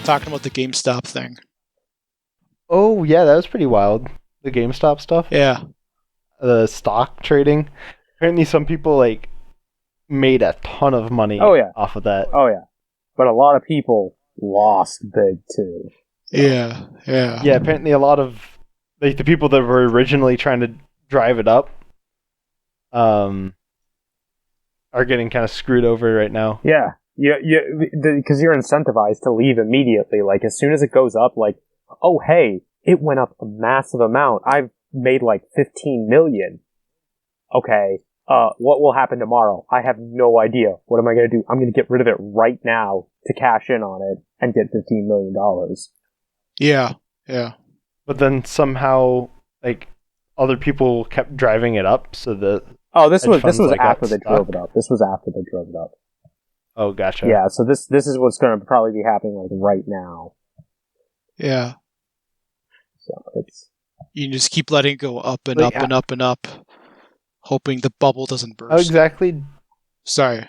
talking about the GameStop thing. Oh, yeah, that was pretty wild. The GameStop stuff. Yeah. The stock trading. Apparently some people, like, made a ton of money off of that. Oh, yeah. But a lot of people lost big, too. So. Yeah. Yeah, apparently a lot of, like, the people that were originally trying to drive it up are getting kind of screwed over right now. Yeah. Because you're incentivized to leave immediately. Like, as soon as it goes up, like, oh, hey, it went up a massive amount. I've made like 15 million. Okay, what will happen tomorrow? I have no idea. What am I going to do? I'm going to get rid of it right now to cash in on it and get $15 million. Yeah. But then somehow, like, other people kept driving it up, so the this was like, after they drove it up. This was after they drove it up. Oh, gotcha. Yeah, so this is what's going to probably be happening like right now. Yeah. So it's you just keep letting it go up and up and up and up, hoping the bubble doesn't burst. How exactly? Sorry.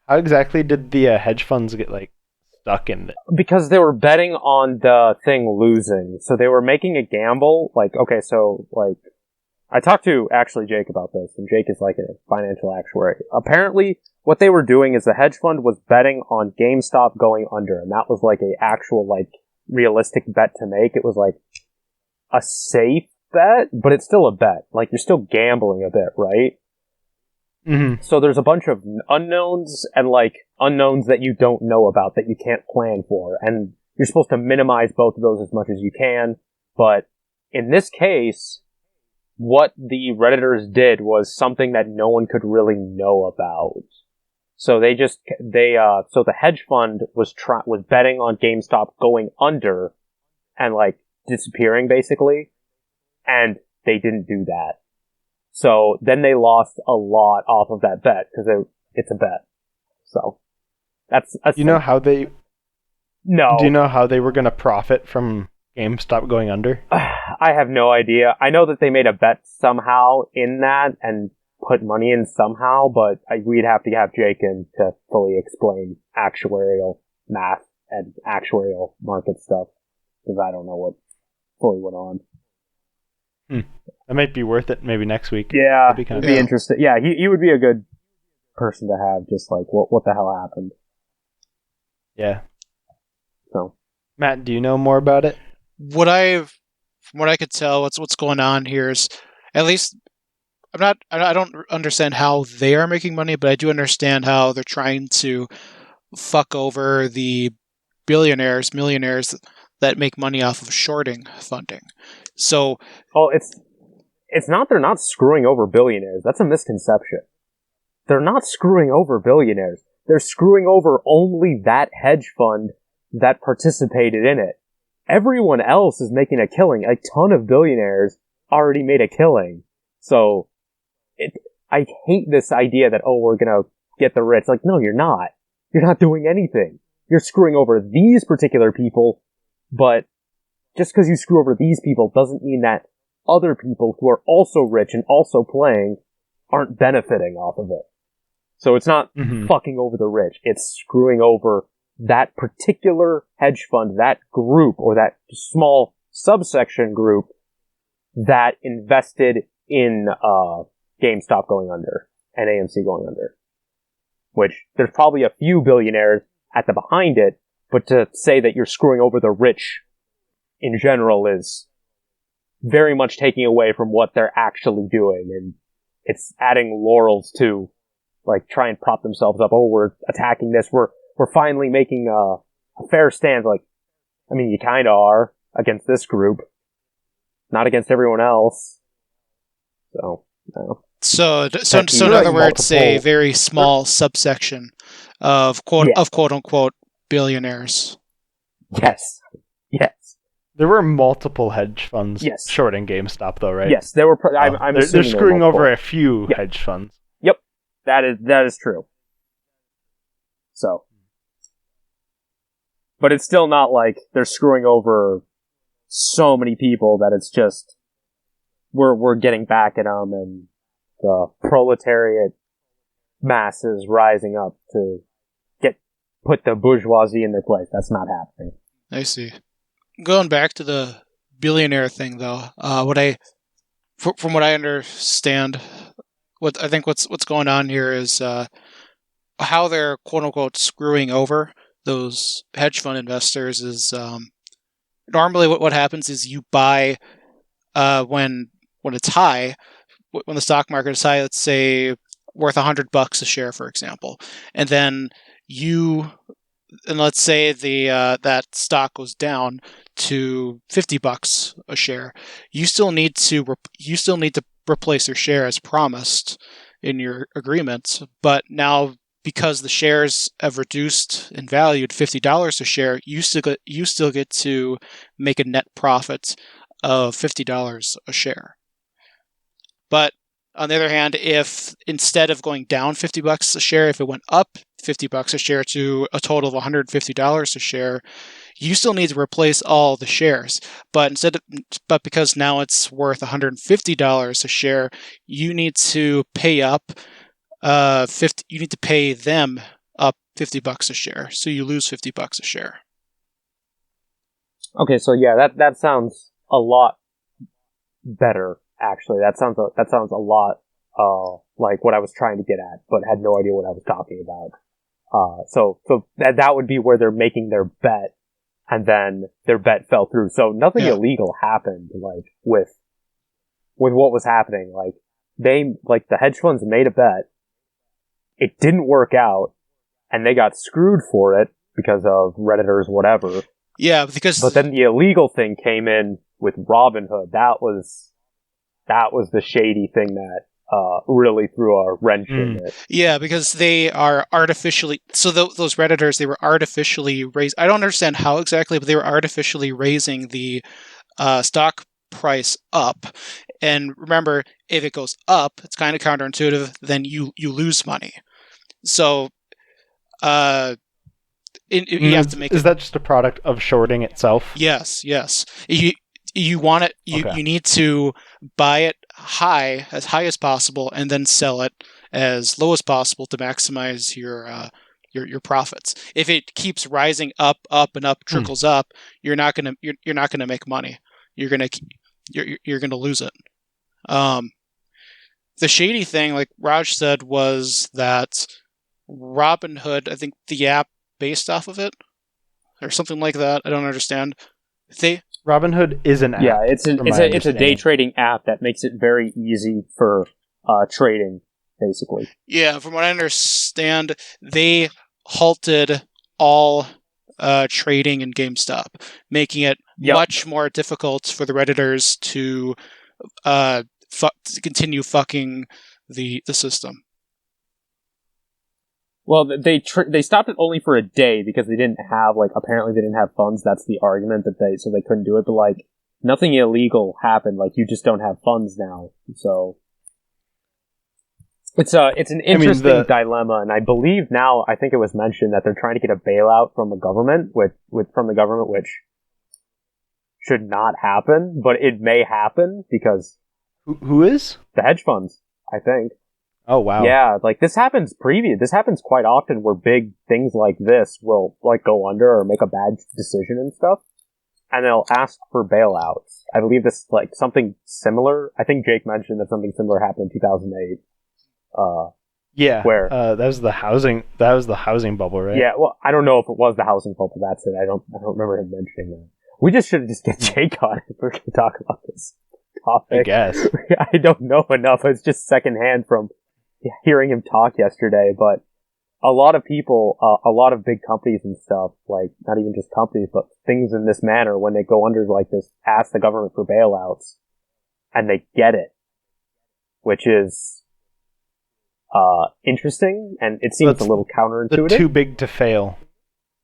How exactly did the hedge funds get like stuck in it? Because they were betting on the thing losing, so they were making a gamble. Like, okay, so like, I talked to actually Jake about this, and Jake is like a financial actuary. Apparently, what they were doing is the hedge fund was betting on GameStop going under, and that was like a actual like realistic bet to make. It was like a safe bet, but it's still a bet. Like, you're still gambling a bit, right? Mm-hmm. So there's a bunch of unknowns and like unknowns that you don't know about that you can't plan for, and you're supposed to minimize both of those as much as you can. But in this case, what the Redditors did was something that no one could really know about. So so the hedge fund was betting on GameStop going under and like disappearing basically, and they didn't do that. So then they lost a lot off of that bet because it's a bet. So that's you know how they no. Do you know how they were going to profit from GameStop going under? I have no idea. I know that they made a bet somehow in that and put money in somehow, but we'd have to have Jake in to fully explain actuarial math and actuarial market stuff, because I don't know what fully went on. That might be worth it maybe next week. Yeah, it'd be interesting. Yeah, he would be a good person to have, just like, what the hell happened? Yeah. So, Matt, do you know more about it? From what I could tell, what's going on here is, at least, I don't understand how they are making money, but I do understand how they're trying to fuck over the billionaires, millionaires that make money off of shorting funding. So, it's not they're not screwing over billionaires. That's a misconception. They're not screwing over billionaires. They're screwing over only that hedge fund that participated in it. Everyone else is making a killing. A ton of billionaires already made a killing. So, I hate this idea that, we're gonna get the rich. Like, no, you're not. You're not doing anything. You're screwing over these particular people, but just because you screw over these people doesn't mean that other people who are also rich and also playing aren't benefiting off of it. So it's not fucking over the rich. It's screwing over that particular hedge fund, that group, or that small subsection group that invested in GameStop going under and AMC going under. Which, there's probably a few billionaires at the behind it, but to say that you're screwing over the rich in general is very much taking away from what they're actually doing, and it's adding laurels to, like, try and prop themselves up. We're attacking this. We're finally making a fair stand. Like, I mean, you kind of are against this group, not against everyone else. So, no. So in other words, a very small subsection of quote unquote billionaires. Yes. There were multiple hedge funds shorting GameStop, though, right? Yes, there were. They're screwing over a few hedge funds. Yep, that is true. So, but it's still not like they're screwing over so many people that it's just we're getting back at them, and the proletariat masses rising up to put the bourgeoisie in their place. That's not happening. I see. Going back to the billionaire thing, though, from what I understand, what's going on here is how they're quote unquote screwing over those hedge fund investors is normally what happens is you buy when it's high, when the stock market is high, let's say worth $100 a share, for example, and then let's say the that stock goes down to $50 a share. You still need to replace your share as promised in your agreement, but now because the shares have reduced in value to $50 a share, you still get to make a net profit of $50 a share. But on the other hand, if instead of going down $50 a share, if it went up $50 a share to a total of $150 a share, you still need to replace all the shares. But because now it's worth $150 a share, you need to pay up you need to pay them up $50 a share. So you lose $50 a share. Okay, so yeah, that sounds a lot better. Actually, that sounds a lot like what I was trying to get at, but had no idea what I was talking about. So that would be where they're making their bet, and then their bet fell through. So nothing illegal happened, like with what was happening. Like the hedge funds made a bet, it didn't work out, and they got screwed for it because of Redditors, whatever. Yeah, but then the illegal thing came in with Robinhood. That was the shady thing that really threw a wrench in it. Yeah, because they are artificially... So those Redditors, they were artificially raised... I don't understand how exactly, but they were artificially raising the stock price up. And remember, if it goes up, it's kind of counterintuitive, then you lose money. So you have to make... Is that just a product of shorting itself? Yes. You want it. You need to buy it as high as possible, and then sell it as low as possible to maximize your profits. If it keeps rising up and up, trickles up, you're not gonna make money. You're gonna lose it. The shady thing, like Raj said, was that Robinhood, I think the app based off of it, or something like that. I don't understand. Robinhood is an app. Yeah, it's a day trading app that makes it very easy for trading, basically. Yeah, from what I understand, they halted all trading in GameStop, making it much more difficult for the Redditors to continue fucking the system. Well, they stopped it only for a day because they didn't have, apparently they didn't have funds. That's the argument so they couldn't do it. But, nothing illegal happened. You just don't have funds now. So it's an interesting dilemma. And I believe now, I think it was mentioned that they're trying to get a bailout from the government, which should not happen, but it may happen because... Who is? The hedge funds, I think. Oh, wow. Yeah, this happens quite often where big things like this will, go under or make a bad decision and stuff, and they'll ask for bailouts. I believe this, something similar, I think Jake mentioned that something similar happened in 2008. Yeah, where that was the housing bubble, right? Yeah, well, I don't know if it was the housing bubble, that's it. I don't remember him mentioning that. We just should just get Jake on if we're going to talk about this topic. I guess. I don't know enough. It's just secondhand from hearing him talk yesterday, but a lot of people, a lot of big companies and stuff, not even just companies, but things in this manner, when they go under like this, ask the government for bailouts, and they get it, which is interesting, and it seems a little counterintuitive. The too big to fail.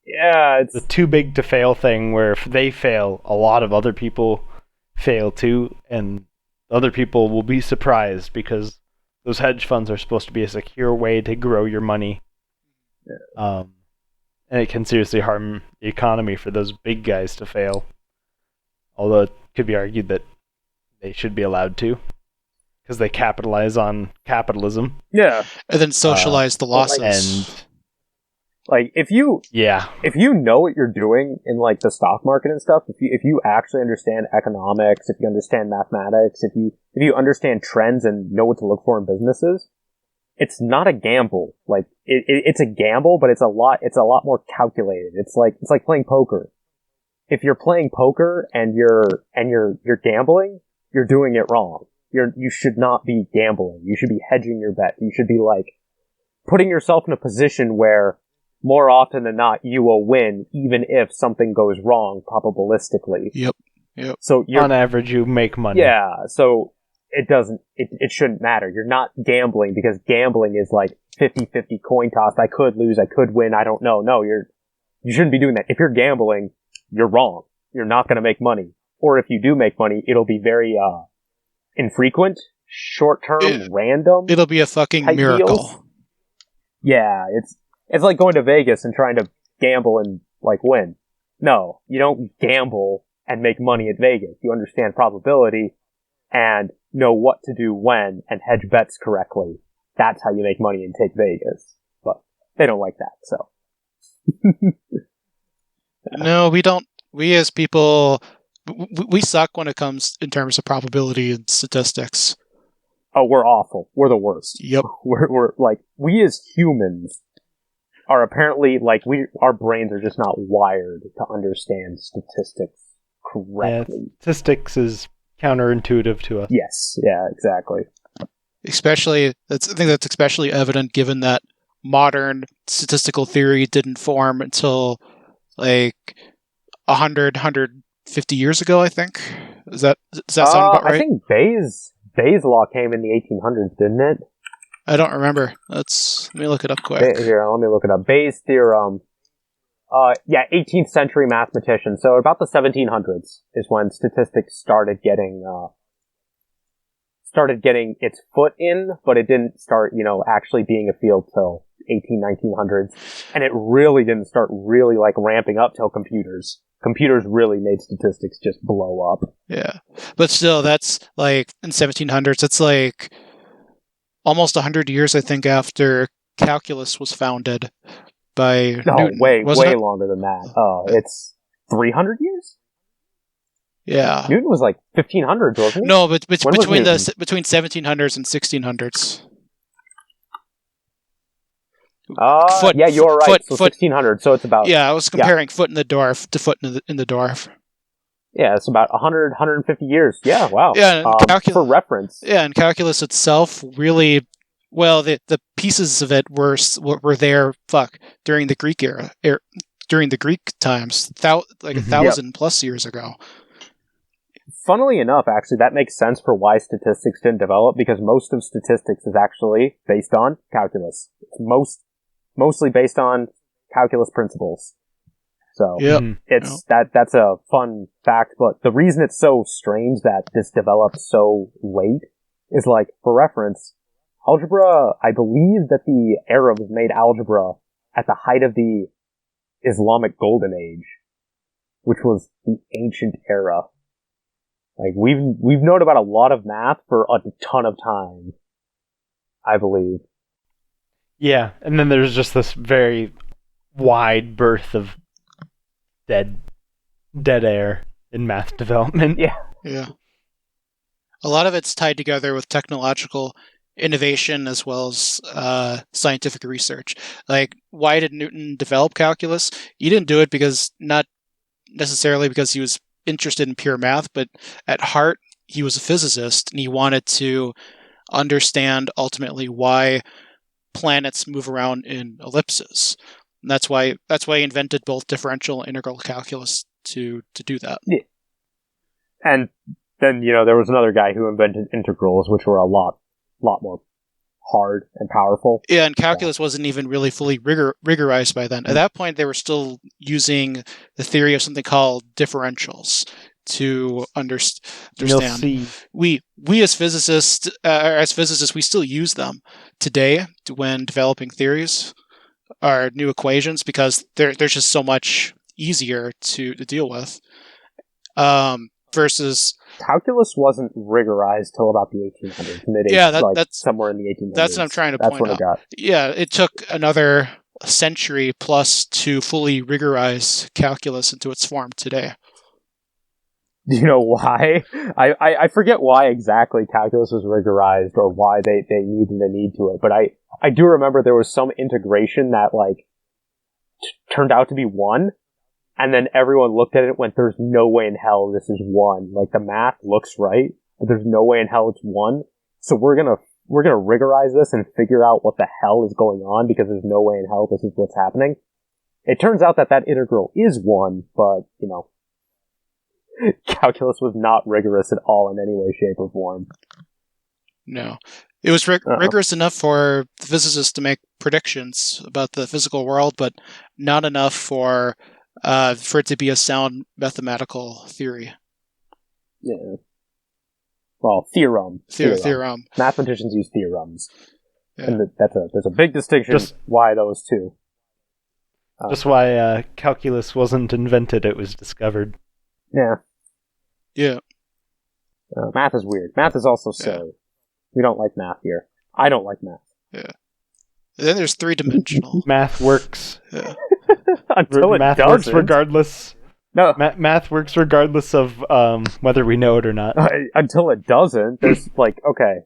Yeah, it's the too big to fail thing, where if they fail, a lot of other people fail too, and other people will be surprised because those hedge funds are supposed to be a secure way to grow your money. Yeah. And it can seriously harm the economy for those big guys to fail. Although it could be argued that they should be allowed to, because they capitalize on capitalism. Yeah. And then socialize the losses. Like, if you know what you're doing in, like, the stock market and stuff, if you actually understand economics, if you understand mathematics, if you understand trends and know what to look for in businesses, it's not a gamble. Like, it's a gamble, but it's a lot more calculated. It's like playing poker. If you're playing poker and you're gambling, you're doing it wrong. You should not be gambling. You should be hedging your bet. You should be, like, putting yourself in a position where more often than not, you will win, even if something goes wrong probabilistically. Yep. So on average, you make money. Yeah. So it shouldn't matter. You're not gambling because gambling is like 50-50 coin toss. I could lose. I could win. I don't know. No, you shouldn't be doing that. If you're gambling, you're wrong. You're not going to make money. Or if you do make money, it'll be very, infrequent, short-term, random. It'll be a fucking miracle. Deals. Yeah. It's like going to Vegas and trying to gamble and, like, win. No, you don't gamble and make money at Vegas. You understand probability and know what to do when and hedge bets correctly. That's how you make money and take Vegas. But they don't like that, so. No, we don't. We as people, we suck when it comes in terms of probability and statistics. Oh, we're awful. We're the worst. Yep. We're like, we as humans are apparently, like, our brains are just not wired to understand statistics correctly. Yeah, statistics is counterintuitive to us. Yes, yeah, exactly. I think that's especially evident given that modern statistical theory didn't form until, like, 150 years ago, I think. Does that sound about right? I think Bayes' law came in the 1800s, didn't it? I don't remember. Let me look it up quick. Here, let me look it up. Bayes' theorem. 18th century mathematician. So about the 1700s is when statistics started getting its foot in, but it didn't start, actually being a field till 1900s. And it really didn't start really, like, ramping up till computers. Computers really made statistics just blow up. Yeah. But still, that's, like, in 1700s, it's like almost 100 years, I think, after calculus was founded by Newton. Way longer than that. It's 300 years? Yeah. Newton was like 1500s, wasn't he? No, but between 1700s and 1600s. Yeah, you're right. So 1600, so it's about... Yeah, I was comparing foot in the dwarf to foot in the dwarf. Yeah, it's about 100, 150 years. Yeah, wow. Yeah, for reference. Yeah, and calculus itself really... Well, the pieces of it were there, during the Greek era, during the Greek times, 1,000 plus years ago. Funnily enough, actually, that makes sense for why statistics didn't develop, because most of statistics is actually based on calculus. It's mostly based on calculus principles. So, that's a fun fact, but the reason it's so strange that this developed so late is, like, for reference, algebra, I believe that the Arabs made algebra at the height of the Islamic Golden Age, which was the ancient era. Like, we've known about a lot of math for a ton of time, I believe. Yeah, and then there's just this very wide berth of dead air in math development. Yeah. A lot of it's tied together with technological innovation as well as scientific research. Like, why did Newton develop calculus? He didn't do it not necessarily because he was interested in pure math, but at heart, he was a physicist, and he wanted to understand ultimately why planets move around in ellipses. And that's why he invented both differential and integral calculus to do that. Yeah. And then, there was another guy who invented integrals, which were a lot more hard and powerful. Yeah, and calculus wasn't even really fully rigorized by then. At that point, they were still using the theory of something called differentials to understand. We as physicists, we still use them today when developing theories or new equations because they're just so much easier to deal with. Versus calculus wasn't rigorized till about the 1800s. That's somewhere in the 1800s. That's what I'm trying to point out. It got. Yeah, it took another century plus to fully rigorize calculus into its form today. Do you know why? I forget why exactly calculus was rigorized or why they needed a need to it, but I do remember there was some integration that like turned out to be 1, and then everyone looked at it and went, there's no way in hell this is 1. Like the math looks right, but there's no way in hell it's 1. So we're gonna rigorize this and figure out what the hell is going on because there's no way in hell this is what's happening. It turns out that integral is 1, but, you know, calculus was not rigorous at all in any way, shape, or form. No. It was rigorous enough for the physicists to make predictions about the physical world, but not enough for it to be a sound mathematical theory. Yeah. Well, theorem. Mathematicians use theorems. Yeah. And there's a big distinction why those two. Just why calculus wasn't invented, it was discovered. Yeah. Yeah. Math is weird. Math is also silly. Yeah. We don't like math here. I don't like math. Yeah. And then there's three-dimensional. Math works. Yeah. Until it math doesn't. Works regardless. No. Math works regardless of whether we know it or not. Until it doesn't. There's like, okay.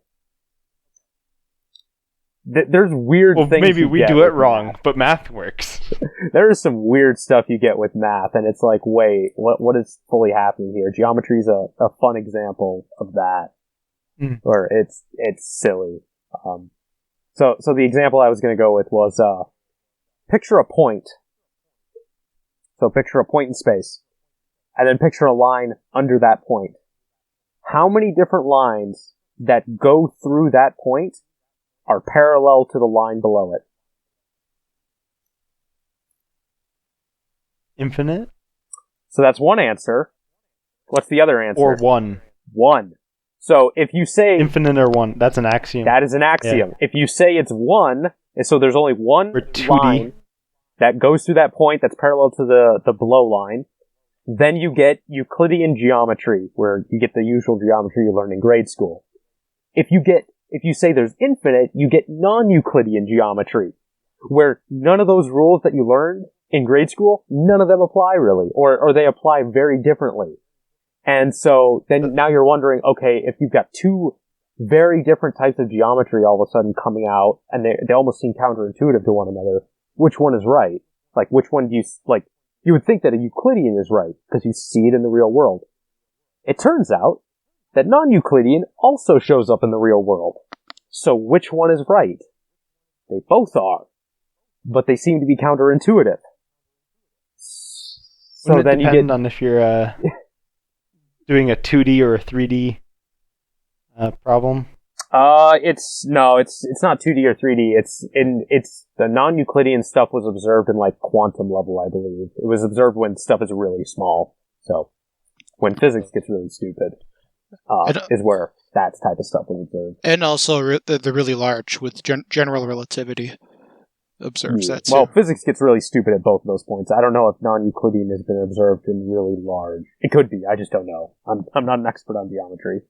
There's weird things. Maybe we do it wrong, math. But math works. There is some weird stuff you get with math, and it's like, wait, what is fully happening here? Geometry is a fun example of that, where it's silly. So the example I was going to go with was picture a point. So picture a point in space, and then picture a line under that point. How many different lines that go through that point are parallel to the line below it? Infinite? So that's one answer. What's the other answer? Or 1. 1. So if you say... Infinite or 1. That's an axiom. That is an axiom. Yeah. If you say it's 1, so there's only one line that goes through that point that's parallel to the below line, then you get Euclidean geometry, where you get the usual geometry you learn in grade school. If you say there's infinite, you get non-Euclidean geometry, where none of those rules that you learned in grade school, none of them apply really, or they apply very differently. And so then now you're wondering, okay, if you've got two very different types of geometry all of a sudden coming out, and they almost seem counterintuitive to one another, which one is right? Like, which one do you, like, you would think that a Euclidean is right, because you see it in the real world. It turns out that non-Euclidean also shows up in the real world. So which one is right? They both are. But they seem to be counterintuitive. So Wouldn't then it depend on if you're doing a 2D or a 3D problem? It's not 2D or 3D. It's the non-Euclidean stuff was observed in like quantum level, I believe. It was observed when stuff is really small. So when physics gets really stupid, is where that type of stuff was observed. And also the really large with general relativity observes that too. Well, physics gets really stupid at both of those points. I don't know if non-Euclidean has been observed in really large. It could be. I just don't know. I'm not an expert on geometry.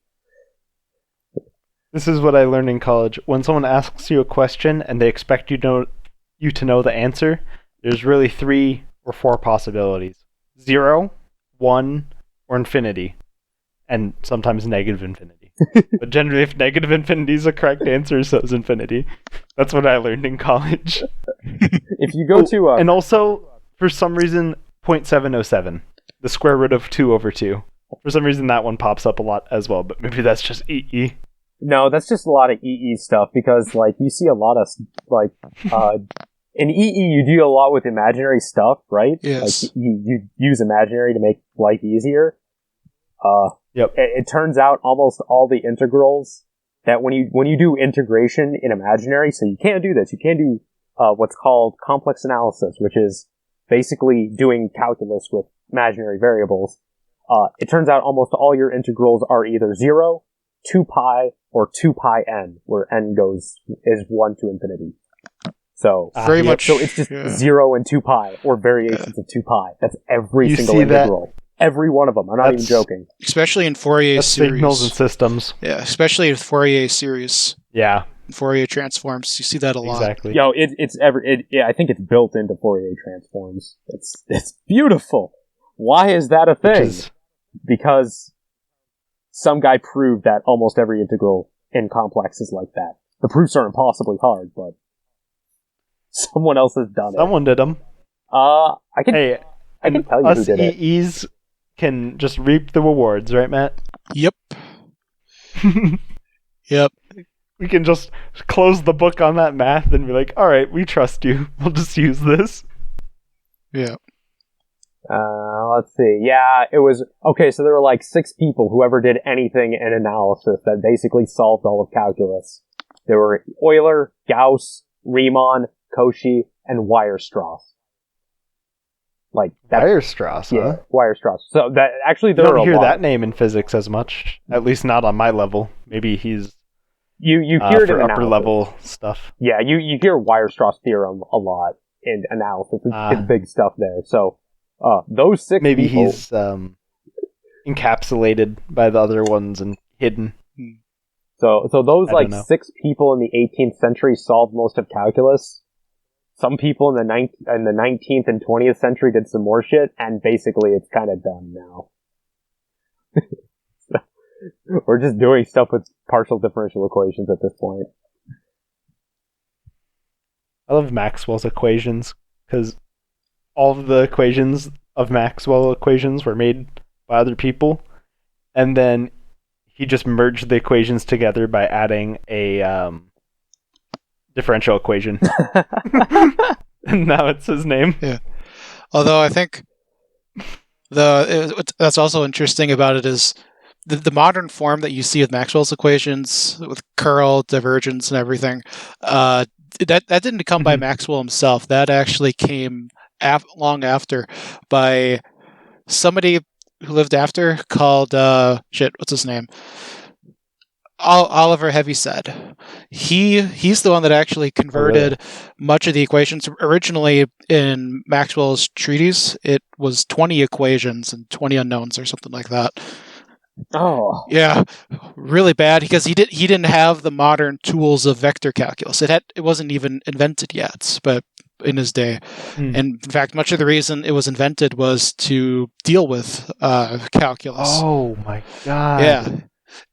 This is what I learned in college. When someone asks you a question and they expect you to know the answer, there's really 3 or 4 possibilities. 0, 1, or infinity. And sometimes negative infinity. But generally, if negative infinity is the correct answer, so is infinity. That's what I learned in college. If you go to... And also, for some reason, 0.707. The square root of 2 over 2. For some reason, that one pops up a lot as well, but maybe that's just EE. No, that's just a lot of EE stuff, because, like, you see a lot of, like, in EE, you deal a lot with imaginary stuff, right? Yes. Like, you use imaginary to make life easier. Yep. It turns out almost all the integrals that when you do integration in imaginary, so you can't do this. You can't do what's called complex analysis, which is basically doing calculus with imaginary variables. It turns out almost all your integrals are either 0, 2 pi, or 2 pi n, where n is 1 to infinity. So very much. So it's just 0 and 2 pi, or variations of 2 pi. That's every single integral. Every one of them. I'm not even joking. Especially in Fourier series. Signals and systems. Yeah, especially in Fourier series. Yeah. Fourier transforms. You see that a lot. Exactly. Yo, I think it's built into Fourier transforms. It's beautiful. Why is that a thing? Because some guy proved that almost every integral in complex is like that. The proofs are impossibly hard, but someone else has done it. Someone did them. I can tell you us who did it. EEs can just reap the rewards, right, Matt? Yep. Yep. We can just close the book on that math and be like, all right, we trust you. We'll just use this. Yeah. Let's see. Yeah, it was... Okay, so there were like 6 people who ever did anything in analysis that basically solved all of calculus. There were Euler, Gauss, Riemann, Cauchy, and Weierstrass. Like that, Weierstrass, yeah, huh? Weierstrass. So that actually You there are don't a hear lot. that name in physics as much, at least not on my level. Maybe he's You hear it for in upper analysis. level stuff. Yeah, you hear Weierstrass theorem a lot in analysis. It's big stuff there. So those 6 maybe people, he's encapsulated by the other ones and hidden. So those I like don't know. 6 people in the 18th century solved most of calculus. Some people in the 19th and 20th century did some more shit, and basically it's kind of done now. We're just doing stuff with partial differential equations at this point. I love Maxwell's equations because all of the equations of Maxwell equations were made by other people, and then he just merged the equations together by adding a differential equation. And now it's his name. Yeah. Although I think that's also interesting about it is the modern form that you see with Maxwell's equations with curl, divergence, and everything. That didn't come by Maxwell himself. That actually came long after by somebody who lived after called what's his name? Oliver Heaviside. He's the one that actually converted much of the equations. Originally in Maxwell's treatise, it was 20 equations and 20 unknowns or something like that. Oh. Yeah, really bad because he didn't have the modern tools of vector calculus. It wasn't even invented yet, but in his day. And in fact, much of the reason it was invented was to deal with calculus. Oh my god. Yeah.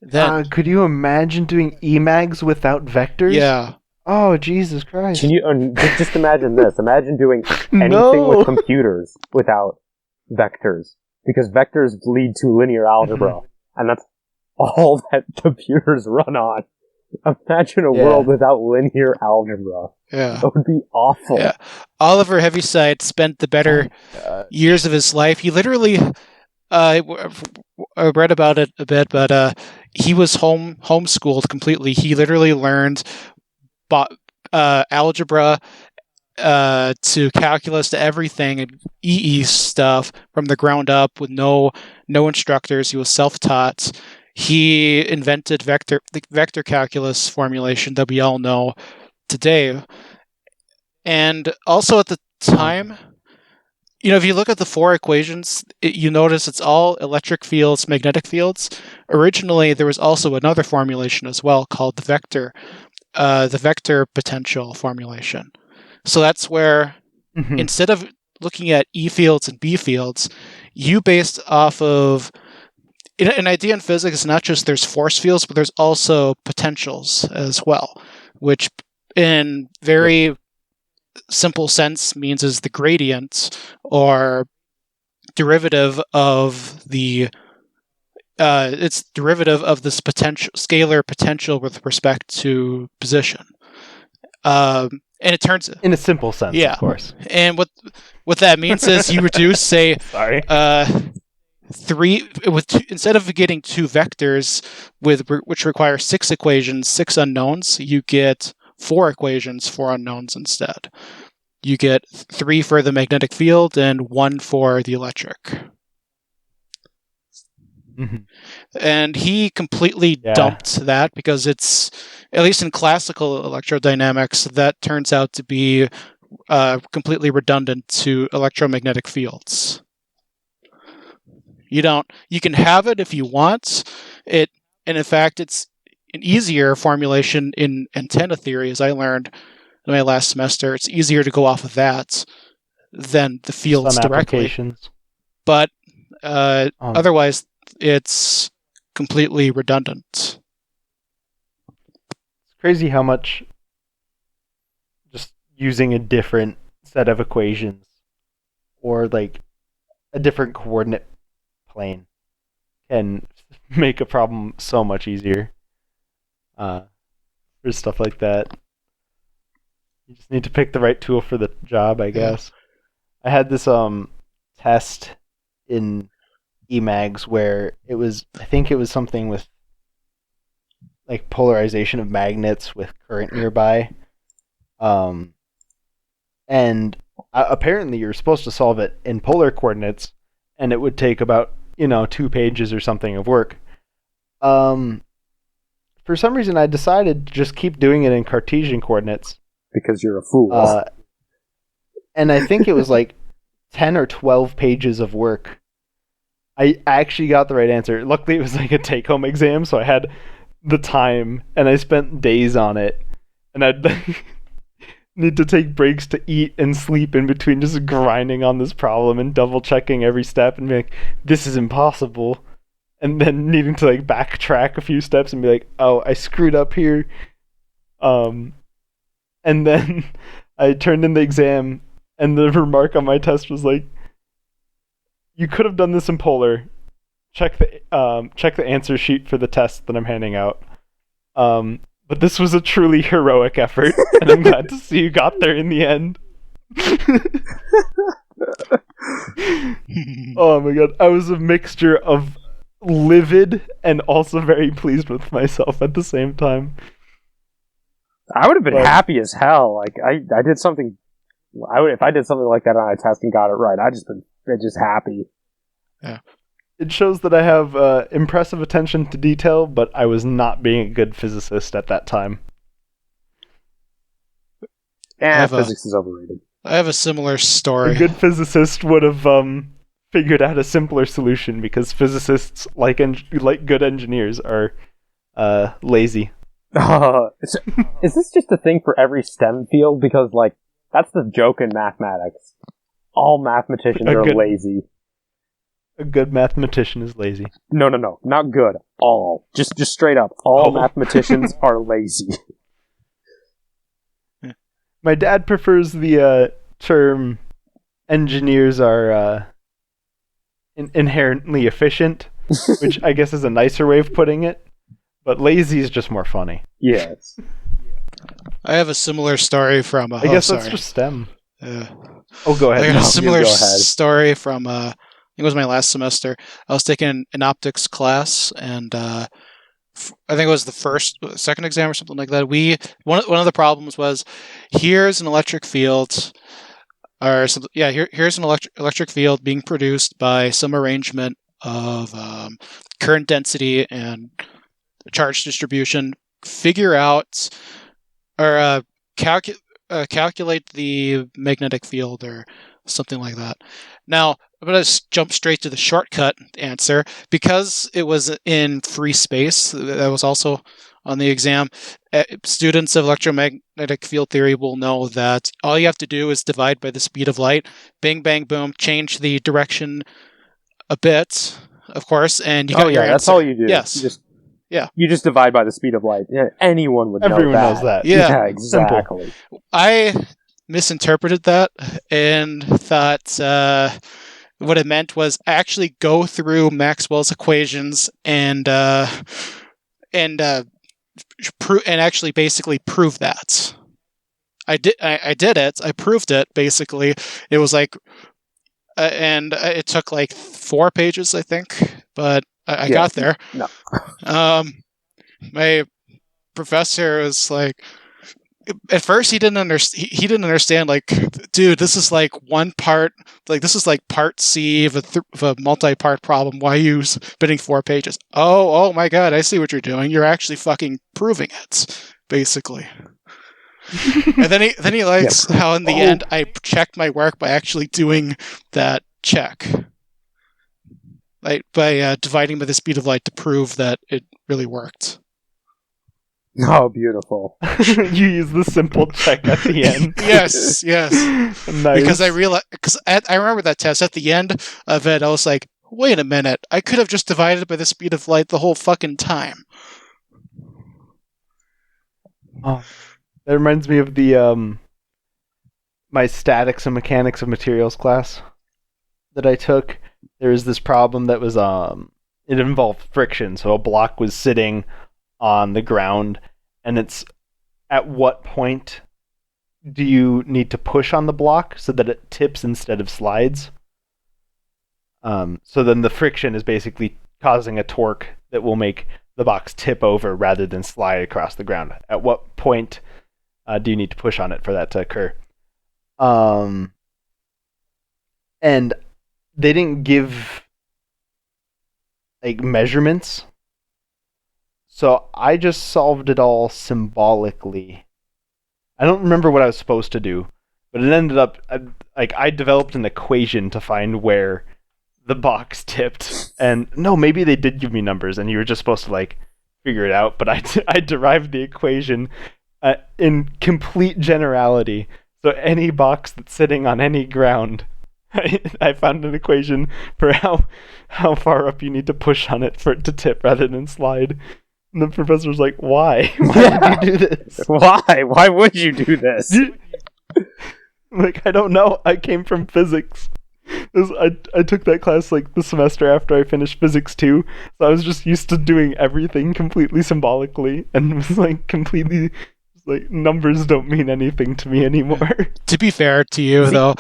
Then, could you imagine doing Emags without vectors? Yeah. Oh, Jesus Christ. Can you just imagine this? Imagine doing anything with computers without vectors. Because vectors lead to linear algebra. And that's all that computers run on. Imagine a world without linear algebra. Yeah. That would be awful. Yeah. Oliver Heaviside spent the better years of his life. He literally... I read about it a bit, but he was homeschooled completely. He literally learned algebra to calculus to everything and EE stuff from the ground up with no instructors. He was self-taught. He invented the vector calculus formulation that we all know today. And also at the time... if you look at the 4 equations, you notice it's all electric fields, magnetic fields. Originally, there was also another formulation as well called the vector potential formulation. So that's where, instead of looking at E fields and B fields, you based off of... An idea in physics is not just there's force fields, but there's also potentials as well, which in very... simple sense means is the gradient or derivative of the it's derivative of this scalar potential with respect to position. And it turns in a simple sense, of course. And what that means is you reduce, say, instead of getting 2 vectors which require 6 equations, 6 unknowns, you get 4 equations, 4 unknowns instead. You get 3 for the magnetic field and 1 for the electric. And he completely dumped that because it's, at least in classical electrodynamics, that turns out to be completely redundant to electromagnetic fields. You can have it if you want it, and in fact, an easier formulation in antenna theory, as I learned in my last semester. It's easier to go off of that than the fields Some directly. applications. But otherwise, it's completely redundant. It's crazy how much just using a different set of equations or like a different coordinate plane can make a problem so much easier. For stuff like that, you just need to pick the right tool for the job, I guess. I had this test in Emags where I think it was something with like polarization of magnets with current nearby. And apparently you're supposed to solve it in polar coordinates, and it would take about 2 pages or something of work. For some reason, I decided to just keep doing it in Cartesian coordinates. Because you're a fool. And I think it was like 10 or 12 pages of work. I actually got the right answer. Luckily, it was like a take-home exam, so I had the time, and I spent days on it. And I'd need to take breaks to eat and sleep in between just grinding on this problem and double-checking every step and be like, this is impossible. And then needing to like backtrack a few steps and be like, oh, I screwed up here. And then I turned in the exam, and the remark on my test was like, you could have done this in polar. Check the answer sheet for the test that I'm handing out. But this was a truly heroic effort, and I'm glad to see you got there in the end. Oh my god, I was a mixture of livid and also very pleased with myself at the same time. I would have been happy as hell. Like I did something. If I did something like that on a test and got it right, I'd just been just happy. Yeah. It shows that I have impressive attention to detail, but I was not being a good physicist at that time. Physics is overrated. I have a similar story. A good physicist would have figured out a simpler solution, because physicists, like good engineers, are lazy. Is this just a thing for every STEM field? Because like that's the joke in mathematics. All mathematicians are lazy. A good mathematician is lazy. No, not good. All. Just straight up. All mathematicians are lazy. My dad prefers the term engineers are inherently efficient, which I guess is a nicer way of putting it, but lazy is just more funny. Yes. I have a similar story from... I guess that's just STEM. Go ahead. I got a similar story from... I think it was my last semester. I was taking an optics class, and I think it was the second exam or something like that. One of the problems was, here's an electric field, here's an electric field being produced by some arrangement of current density and charge distribution. Figure out or calculate the magnetic field or something like that. Now, I'm going to jump straight to the shortcut answer. Because it was in free space, that was also on the exam, students of electromagnetic field theory will know that all you have to do is divide by the speed of light. Bing, bang, boom, change the direction a bit, of course, and you got your answer. That's all you do. Yes. You just divide by the speed of light. Yeah, anyone would know that. Everyone knows that. Yeah, exactly. Simple. I misinterpreted that and thought what it meant was actually go through Maxwell's equations and actually basically prove that. I did it. I proved it. Basically, it was like, and it took like 4 pages, I think, but I got there. No. My professor was like, at first he didn't understand. Like, dude, this is like one part. Like, this is like part C of a multi-part problem. Why are you spending 4 pages? Oh my god, I see what you're doing. You're actually fucking proving it, basically. And then he likes how in the end I checked my work by actually doing that check, like by dividing by the speed of light to prove that it really worked. Oh, beautiful. You use the simple check at the end. Yes. Nice. Because I realized, I remember that test at the end of it, I was like, wait a minute, I could have just divided by the speed of light the whole fucking time. Oh, that reminds me of the my statics and mechanics of materials class that I took. There was this problem that was it involved friction. So a block was sitting on the ground, and it's at what point do you need to push on the block so that it tips instead of slides? So then the friction is basically causing a torque that will make the box tip over rather than slide across the ground. At what point do you need to push on it for that to occur? And they didn't give like measurements, so I just solved it all symbolically. I don't remember what I was supposed to do, but it ended up I developed an equation to find where the box tipped. And no, maybe they did give me numbers, and you were just supposed to like figure it out. But I derived the equation in complete generality. So any box that's sitting on any ground, I found an equation for how far up you need to push on it for it to tip rather than slide. And the professor was like, "Why? Why did you do this? Why? Why would you do this?" Like, I don't know. I came from physics. I took that class like the semester after I finished physics 2, so I was just used to doing everything completely symbolically, and was like completely like numbers don't mean anything to me anymore. To be fair to you, though,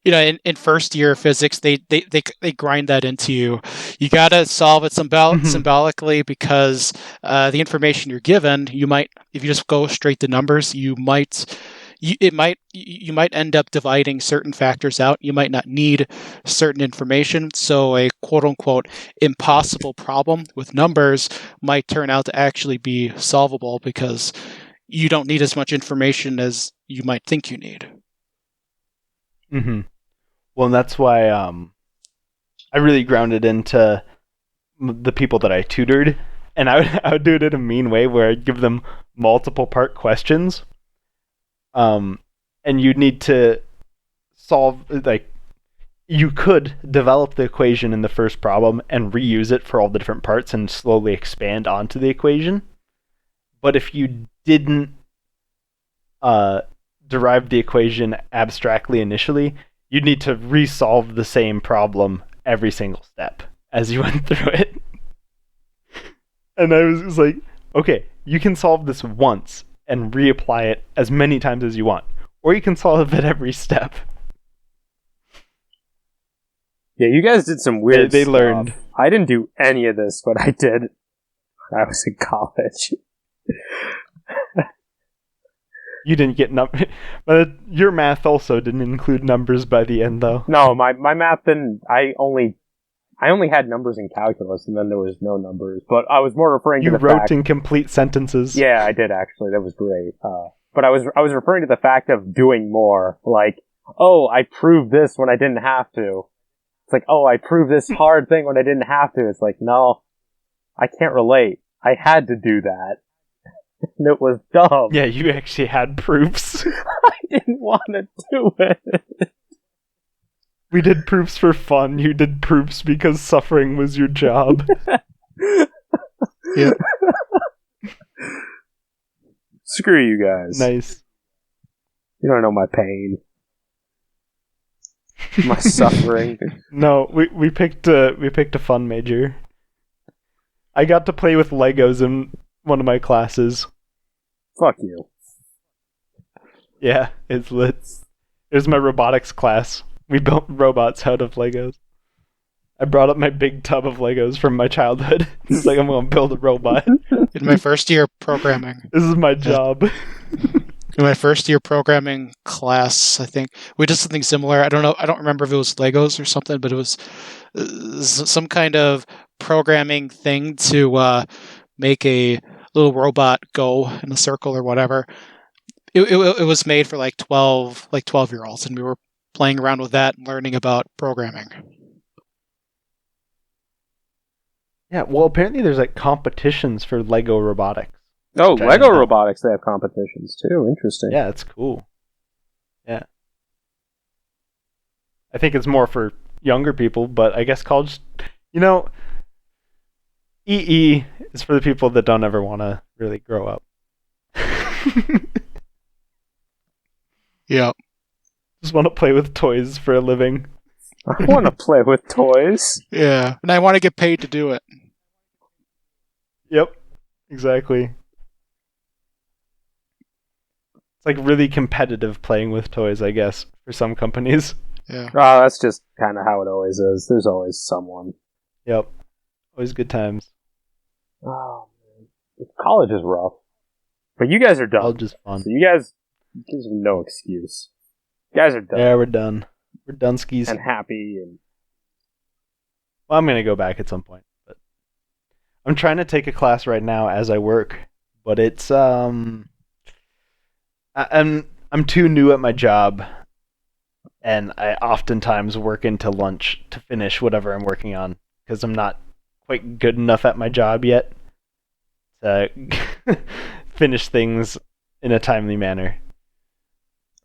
in first year of physics, they grind that into you. You gotta solve it symbolically because the information you're given, you might, if you just go straight to numbers, you might end up dividing certain factors out. You might not need certain information. So a quote unquote impossible problem with numbers might turn out to actually be solvable because you don't need as much information as you might think you need. Mm-hmm. Well, and that's why I really grounded into the people that I tutored, and I would do it in a mean way where I'd give them multiple part questions. And you'd need to solve, like, you could develop the equation in the first problem and reuse it for all the different parts and slowly expand onto the equation. But if you didn't derive the equation abstractly initially, you'd need to resolve the same problem every single step as you went through it. And I was like, okay, you can solve this once and reapply it as many times as you want. Or you can solve it every step. Yeah, you guys did some weird They stuff. learned. I didn't do any of this, but I did. I was in college. You didn't get numbers. But your math also didn't include numbers by the end, though. No, my math didn't. I only had numbers in calculus, and then there was no numbers. But I was more referring to the fact... You wrote incomplete sentences. Yeah, I did actually. That was great. But I was referring to the fact of doing more. Like, oh, I proved this when I didn't have to. It's like, oh, I proved this hard thing when I didn't have to. It's like, no, I can't relate. I had to do that. And it was dumb. Yeah, you actually had proofs. I didn't want to do it. We did proofs for fun. You did proofs because suffering was your job. Yeah. Screw you guys. Nice. You don't know my pain. My suffering. No, we picked a fun major. I got to play with Legos in one of my classes. Fuck you. Yeah, it's lit. It was my robotics class. We built robots out of Legos. I brought up my big tub of Legos from my childhood. It's like, I'm going to build a robot. In my first year programming. This is my job. In my first year programming class, I think we did something similar. I don't know. I don't remember if it was Legos or something, but it was some kind of programming thing to make a little robot go in a circle or whatever. It was made for like 12-year-olds, and we were playing around with that and learning about programming. Yeah, well, apparently there's like competitions for Lego robotics. Oh, which I Lego didn't know. robotics, they have competitions too. Interesting. Yeah, it's cool. Yeah. I think it's more for younger people, but I guess college, you know, EE is for the people that don't ever want to really grow up. Yeah. Just want to play with toys for a living. I want to play with toys. Yeah. And I want to get paid to do it. Yep, exactly. It's like really competitive playing with toys, I guess, for some companies. Yeah. Oh, that's just kind of how it always is. There's always someone. Yep. Always good times. Oh, man. College is rough. But you guys are done. All just fun. So you guys have no excuse. You guys are done. Yeah, we're done. We're done skis. And happy. And Well, I'm going to go back at some point. But I'm trying to take a class right now as I work. But it's, I'm too new at my job. And I oftentimes work into lunch to finish whatever I'm working on. Because I'm not quite good enough at my job yet to finish things in a timely manner,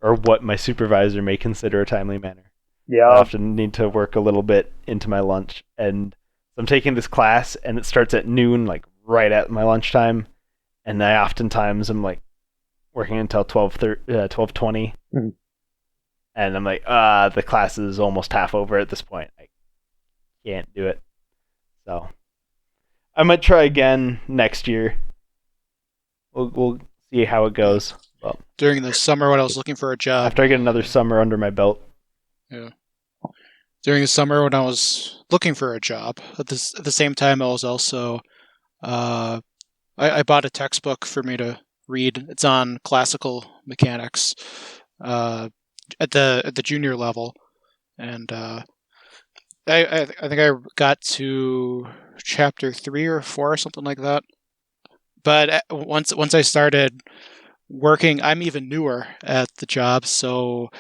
or what my supervisor may consider a timely manner. yeah, I often need to work a little bit into my lunch, and I'm taking this class, and it starts at noon, like right at my lunchtime, and I oftentimes am like working until 12:20, Mhm. and I'm like, the class is almost half over at this point. I can't do it. So I might try again next year. We'll see how it goes. Well, During the summer when I was looking for a job. after I get another summer under my belt. Yeah. During the summer when I was looking for a job, at the same time I was also I bought a textbook for me to read. It's on classical mechanics at the junior level, and I think I got to chapter 3 or 4 or something like that. But once I started working, I'm even newer at the job, so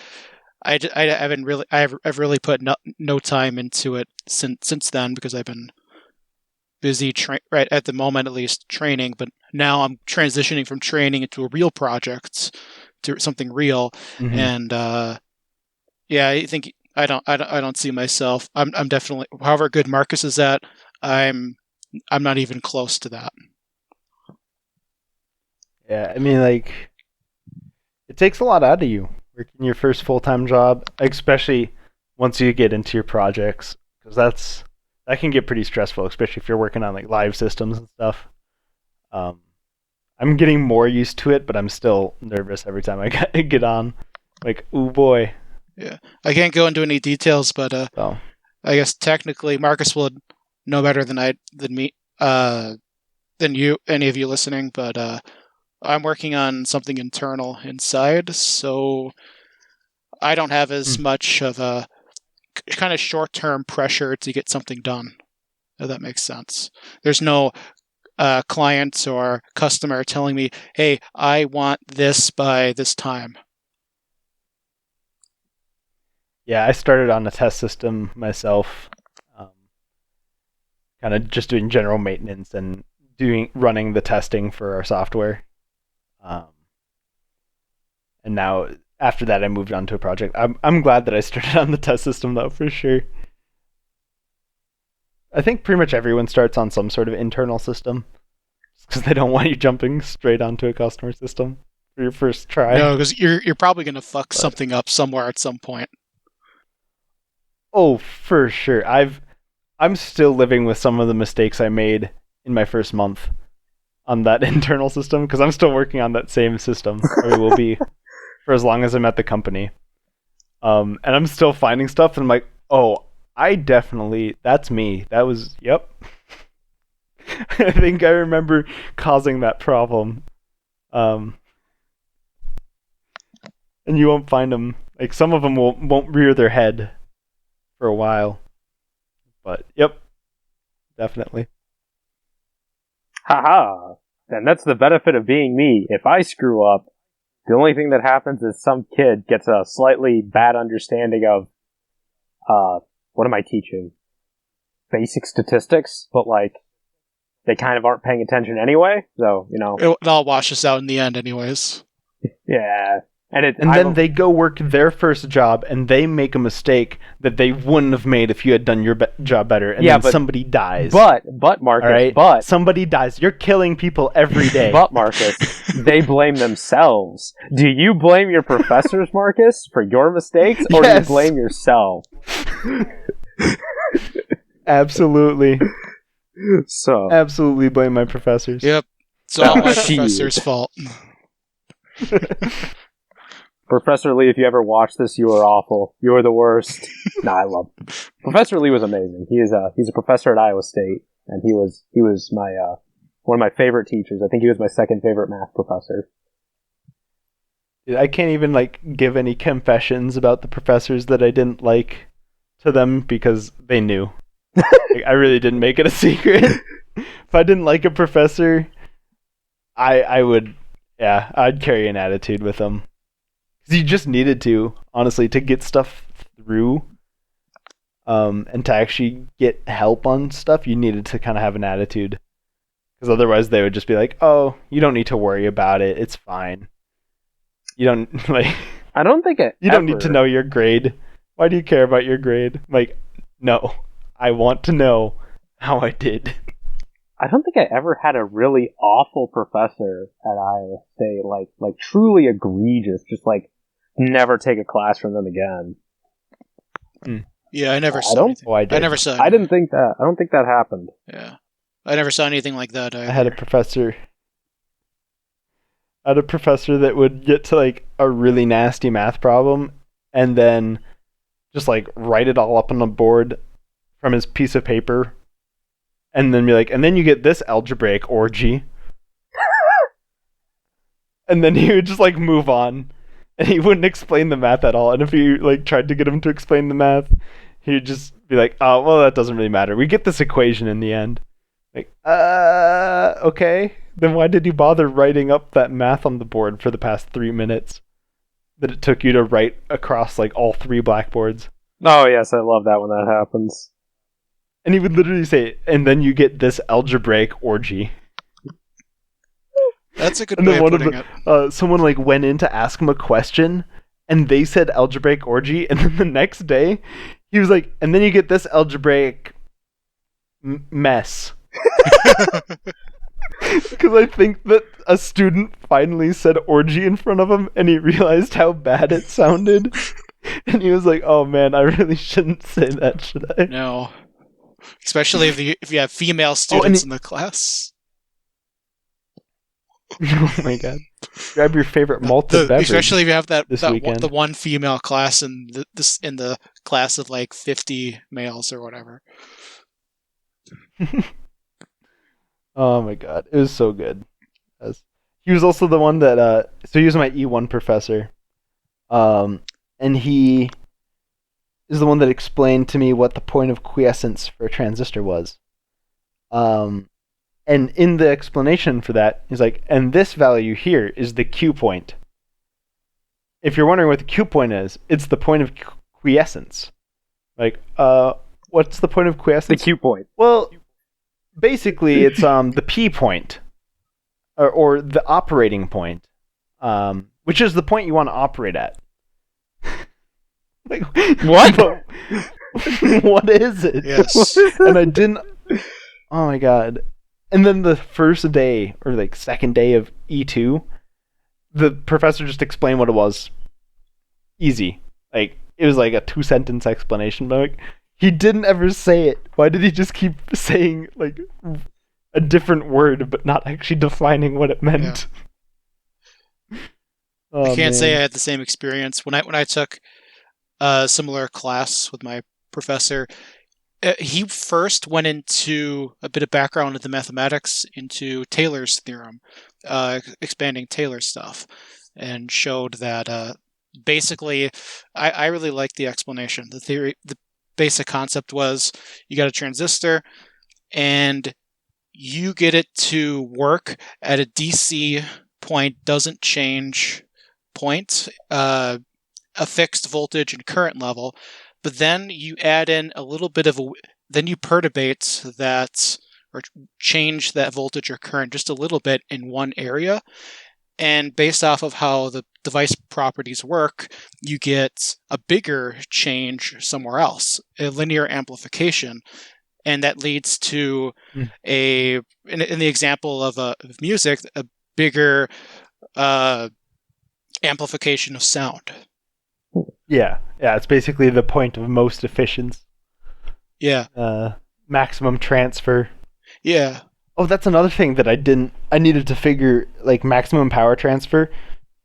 I haven't really I've really put no time into it since then because I've been busy right at the moment at least training, but now I'm transitioning from training into a real project to something real. Mm-hmm. And yeah, I think I don't see myself. I'm definitely, however good Marcus is at, I'm not even close to that. Yeah, I mean, like, it takes a lot out of you working your first full-time job, especially once you get into your projects, because that can get pretty stressful, especially if you're working on like live systems and stuff. I'm getting more used to it, but I'm still nervous every time I get on. Like, ooh boy. Yeah, I can't go into any details, but So I guess technically Marcus would know better than me, than you, any of you listening. But I'm working on something internal inside, so I don't have as much of a kind of short-term pressure to get something done. If that makes sense. There's no client or customer telling me, "Hey, I want this by this time." yeah, I started on a test system myself, kind of just doing general maintenance and running the testing for our software. And now after that, I moved on to a project. I'm glad that I started on the test system though, for sure. I think pretty much everyone starts on some sort of internal system because they don't want you jumping straight onto a customer system for your first try. No, because you're probably gonna fuck something up somewhere at some point. Oh, for sure. I'm still living with some of the mistakes I made in my first month on that internal system because I'm still working on that same system, or will be for as long as I'm at the company. And I'm still finding stuff, and I'm like, oh, that's me. That was, yep. I think I remember causing that problem. And you won't find them. Like, some of them won't rear their head for a while. But, yep, definitely. haha. And that's the benefit of being me. If I screw up, the only thing that happens is some kid gets a slightly bad understanding of, what am I teaching? Basic statistics, but like, they kind of aren't paying attention anyway. So, It all washes out in the end, anyways. yeah. And then they go work their first job, and they make a mistake that they wouldn't have made if you had done your job better, and then somebody dies. But Marcus, all right? Somebody dies. You're killing people every day. But Marcus, they blame themselves. Do you blame your professors, Marcus, for your mistakes, or do you blame yourself? Absolutely. So absolutely blame my professors. Yep. It's all my professor's fault. Professor Lee, if you ever watch this, you are awful. You are the worst. No, I love him. Professor Lee was amazing. He's a professor at Iowa State, and he was my one of my favorite teachers. I think he was my second favorite math professor. I can't even give any confessions about the professors that I didn't like to them because they knew. I really didn't make it a secret. If I didn't like a professor, I would, I'd carry an attitude with them. Because you just needed to, honestly, to get stuff through, and to actually get help on stuff, you needed to kind of have an attitude. Because otherwise they would just be like, oh, you don't need to worry about it, it's fine. You don't, I don't think it You don't need to know your grade. Why do you care about your grade? No. I want to know how I did. I don't think I ever had a really awful professor at Iowa State, like truly egregious, just never take a class from them again. Yeah, I never saw anything. Oh, I did. I never saw anything. I didn't think that. I don't think that happened. Yeah. I never saw anything like that either. I had a professor that would get to a really nasty math problem and then just write it all up on the board from his piece of paper and then be like, and then you get this algebraic orgy. And then he would just move on and he wouldn't explain the math at all. And if you tried to get him to explain the math, he'd just be like, oh, well, that doesn't really matter. We get this equation in the end. Okay. Then why did you bother writing up that math on the board for the past 3 minutes that it took you to write across all 3 blackboards? Oh, yes, I love that when that happens. And he would literally say, and then you get this algebraic orgy. That's a good way of putting it. Someone went in to ask him a question, and they said algebraic orgy, and then the next day, he was like, and then you get this algebraic mess. Because I think that a student finally said orgy in front of him, and he realized how bad it sounded. And he was like, oh man, I really shouldn't say that, should I? No. Especially if you have female students in the class. Oh my god. Grab your favorite malted beverage. Especially if you have the one female class in the class of 50 males or whatever. Oh my god, it was so good. He was also the one that so he was my E1 professor. And he is the one that explained to me what the point of quiescence for a transistor was. And in the explanation for that, he's like, and this value here is the Q point. If you're wondering what the Q point is, it's the point of quiescence. What's the point of quiescence? The Q point. Well, basically, it's the P point, or the operating point, which is the point you want to operate at. What? What is it? Yes. And I didn't. Oh my god! And then the first day or second day of E2, the professor just explained what it was. Easy. It was a 2-sentence explanation, but he didn't ever say it. Why did he just keep saying a different word but not actually defining what it meant? Yeah. Oh, I can't say I had the same experience when I took a similar class with my professor. He first went into a bit of background of the mathematics into Taylor's theorem, expanding Taylor's stuff, and showed that basically, I really liked the explanation. The basic concept was you got a transistor, and you get it to work at a DC point, doesn't change point, a fixed voltage and current level. But then you add in a little bit of then you perturbate that or change that voltage or current just a little bit in one area. And based off of how the device properties work, you get a bigger change somewhere else, a linear amplification. And that leads to in the example of music, a bigger amplification of sound. Yeah, it's basically the point of most efficiency. Yeah. Maximum transfer. Yeah. Oh, that's another thing that I needed to figure, like, maximum power transfer.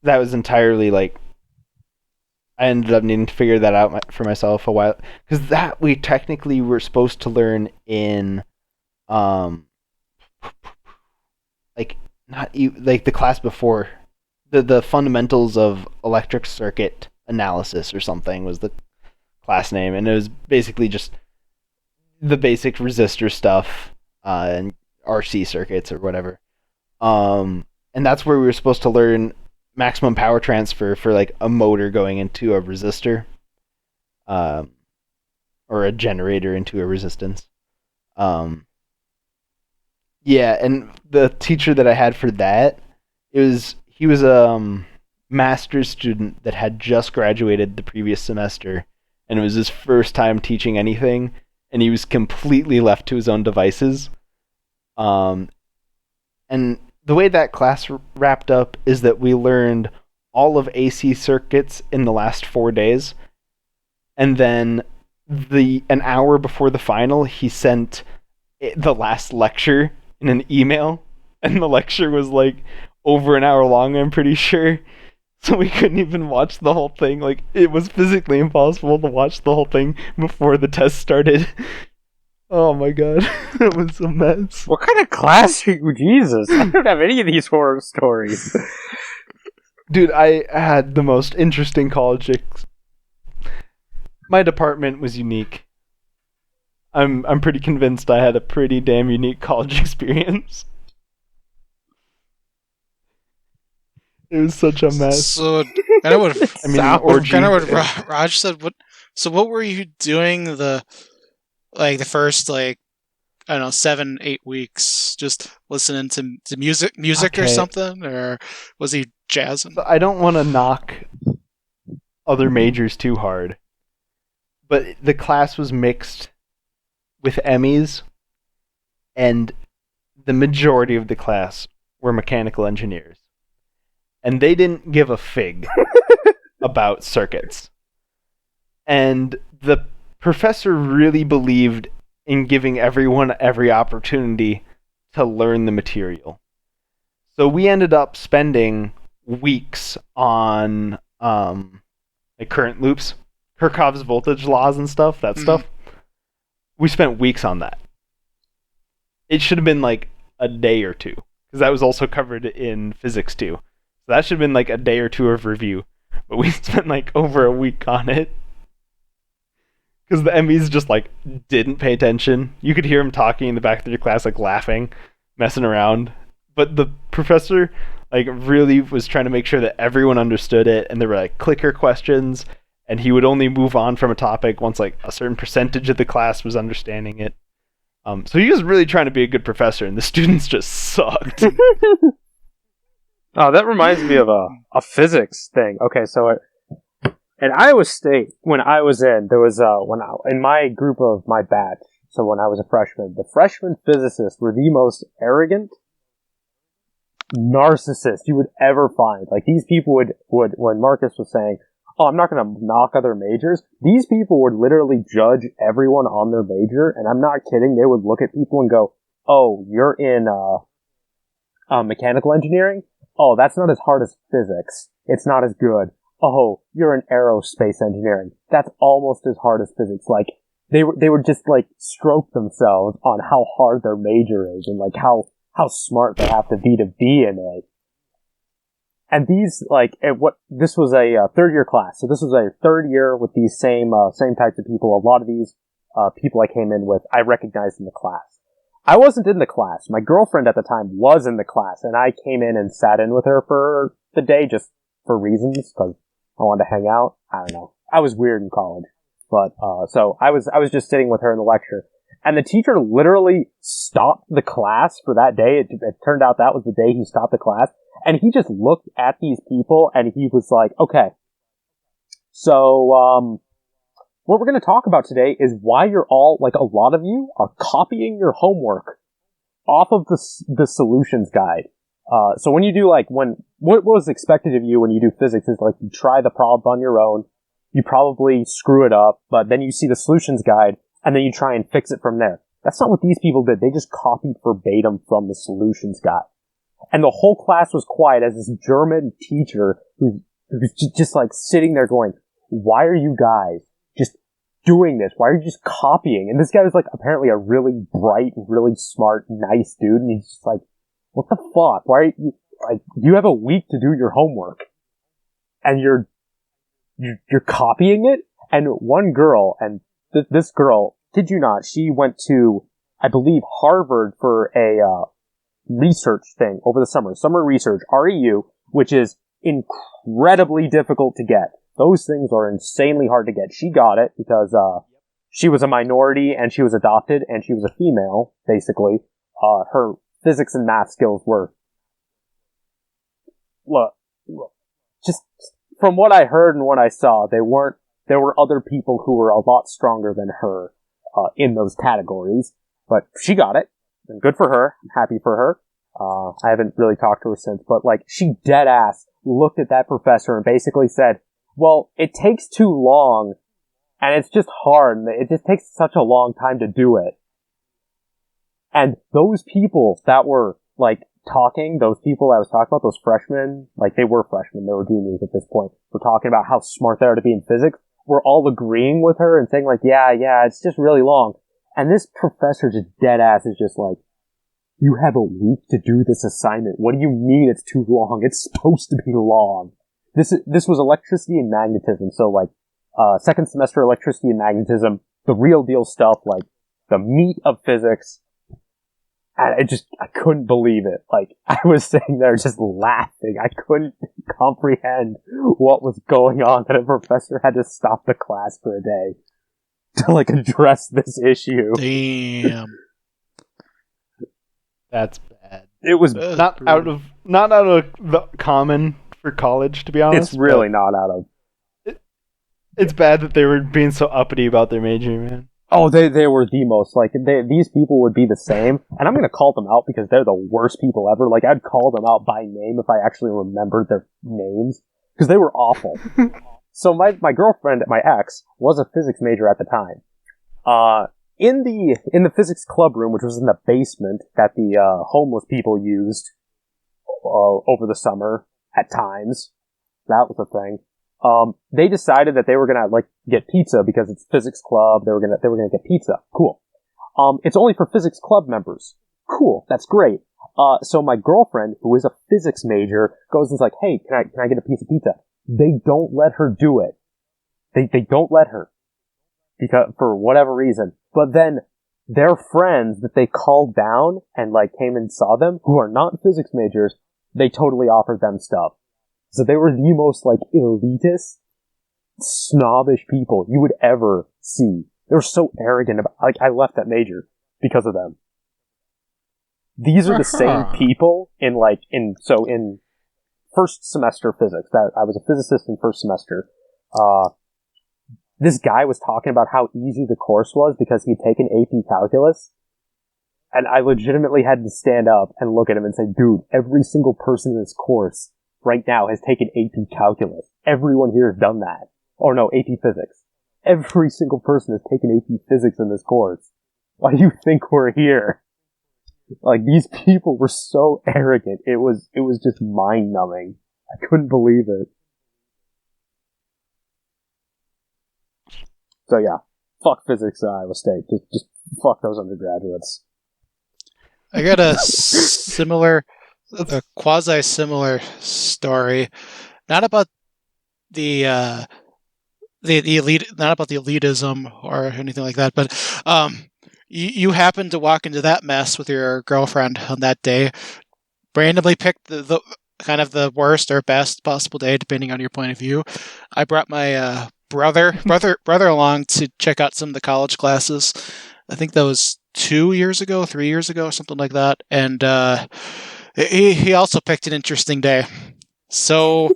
That was entirely, like, I ended up needing to figure that out for myself a while. Because that we technically were supposed to learn in, like, like the class before. The fundamentals of electric circuit analysis or something was the class name. And it was basically just the basic resistor stuff, and RC circuits or whatever. And that's where we were supposed to learn maximum power transfer for like a motor going into a resistor, or a generator into a resistance. Yeah, and the teacher that I had for that, he was a master's student that had just graduated the previous semester, and it was his first time teaching anything, and he was completely left to his own devices. And the way that class wrapped up is that we learned all of AC circuits in the last 4 days, and then an hour before the final, he sent the last lecture in an email, and the lecture was like over an hour long, I'm pretty sure. So we couldn't even watch the whole thing. Like, it was physically impossible to watch the whole thing before the test started. Oh my god, it was a mess. What kind of class are you? Jesus, I don't have any of these horror stories. Dude, I had the most interesting college. My department was unique. I'm pretty convinced I had a pretty damn unique college experience. It was such a mess. So kind of what orgy. Kind of what Raj said. What were you doing the first, like, I don't know, 7-8 weeks, just listening to music Okay. or something, or was he jazzing? So I don't want to knock other majors too hard, but the class was mixed with Emmys, and the majority of the class were mechanical engineers, and they didn't give a fig about circuits. And the professor really believed in giving everyone every opportunity to learn the material. So we ended up spending weeks on like current loops, Kirchhoff's voltage laws and stuff, that stuff. We spent weeks on that. It should have been like a day or two, because that was also covered in physics too. So that should have been like a day or two of review, but we spent like over a week on it. Because the MBs just like didn't pay attention. You could hear them talking in the back of their class, like laughing, messing around. But the professor like really was trying to make sure that everyone understood it, and there were like clicker questions, and he would only move on from a topic once like a certain percentage of the class was understanding it. So he was really trying to be a good professor, and the students just sucked. Oh, that reminds me of a physics thing. Okay, so at Iowa State, when I was in, there was in my group of my batch. So when I was a freshman, the freshman physicists were the most arrogant narcissists you would ever find. Like, these people would when Marcus was saying, "Oh, I'm not going to knock other majors," these people would literally judge everyone on their major, and I'm not kidding. They would look at people and go, "Oh, you're in mechanical engineering? Oh, that's not as hard as physics. It's not as good. Oh, you're in aerospace engineering. That's almost as hard as physics." Like, they would just like stroke themselves on how hard their major is, and like how smart they have to be in it. And these, this was a third year class. So this was a third year with these same types of people. A lot of these people I came in with, I recognized in the class. I wasn't in the class. My girlfriend at the time was in the class, and I came in and sat in with her for the day just for reasons, because I wanted to hang out. I don't know. I was weird in college. But, so I was just sitting with her in the lecture. And the teacher literally stopped the class for that day. It turned out that was the day he stopped the class. And he just looked at these people and he was like, okay, so, what we're going to talk about today is why you're all, like, a lot of you are copying your homework off of the solutions guide. So when you do, like, what was expected of you when you do physics is, like, you try the problems on your own, you probably screw it up, but then you see the solutions guide, and then you try and fix it from there. That's not what these people did. They just copied verbatim from the solutions guide. And the whole class was quiet as this German teacher who was just, like, sitting there going, why are you guys just doing this? Why are you just copying? And this guy was, like, apparently a really bright, really smart, nice dude, and he's just like, what the fuck? Why are you, like, you have a week to do your homework, and you're copying it? And one girl, and this girl, kid you not, she went to, I believe, Harvard for a, research thing over the summer research, REU, which is incredibly difficult to get. Those things are insanely hard to get. She got it because, she was a minority and she was adopted and she was a female, basically. Her physics and math skills were, look, just from what I heard and what I saw, there were other people who were a lot stronger than her, in those categories, but she got it, and good for her. I'm happy for her. I haven't really talked to her since, but, like, she dead ass looked at that professor and basically said, well, it takes too long, and it's just hard, and it just takes such a long time to do it. And those people that were, like, talking, those people I was talking about, those freshmen, like, they were freshmen, they were juniors at this point, were talking about how smart they are to be in physics, were all agreeing with her and saying, like, yeah, it's just really long. And this professor just dead ass is just like, you have a week to do this assignment. What do you mean it's too long? It's supposed to be long. This was electricity and magnetism, so, like, second semester electricity and magnetism, the real deal stuff, like, the meat of physics, and I couldn't believe it. Like, I was sitting there just laughing. I couldn't comprehend what was going on, that a professor had to stop the class for a day to, like, address this issue. Damn. That's bad. It was not out of the common for college, to be honest. It's really not out of. It's bad that they were being so uppity about their major, man. Oh, they were the most, like, these people would be the same, and I'm gonna call them out because they're the worst people ever. Like, I'd call them out by name if I actually remembered their names, because they were awful. So my girlfriend, my ex, was a physics major at the time. In the physics club room, which was in the basement that the homeless people used over the summer at times, that was a thing. They decided that they were gonna, like, get pizza because it's physics club. They were gonna get pizza. Cool. It's only for physics club members. Cool. That's great. So my girlfriend, who is a physics major, goes and's like, hey, can I get a piece of pizza? They don't let her do it. They don't let her. Because, for whatever reason. But then, their friends that they called down and, like, came and saw them, who are not physics majors, they totally offered them stuff. So they were the most, like, elitist, snobbish people you would ever see. They were so arrogant about, like, I left that major because of them. These are the same people in first semester physics. That I was a physicist in first semester. This guy was talking about how easy the course was because he'd taken AP calculus. And I legitimately had to stand up and look at him and say, dude, every single person in this course right now has taken AP calculus. Everyone here has done that. Or no, AP physics. Every single person has taken AP physics in this course. Why do you think we're here? Like, these people were so arrogant. It was just mind-numbing. I couldn't believe it. So yeah, fuck physics at Iowa State. Just fuck those undergraduates. I got a quasi-similar story, not about the elite, not about the elitism or anything like that, but you happened to walk into that mess with your girlfriend on that day, randomly picked the kind of the worst or best possible day, depending on your point of view. I brought my brother along to check out some of the college classes. I think that was 2 years ago, 3 years ago, something like that. And he also picked an interesting day. So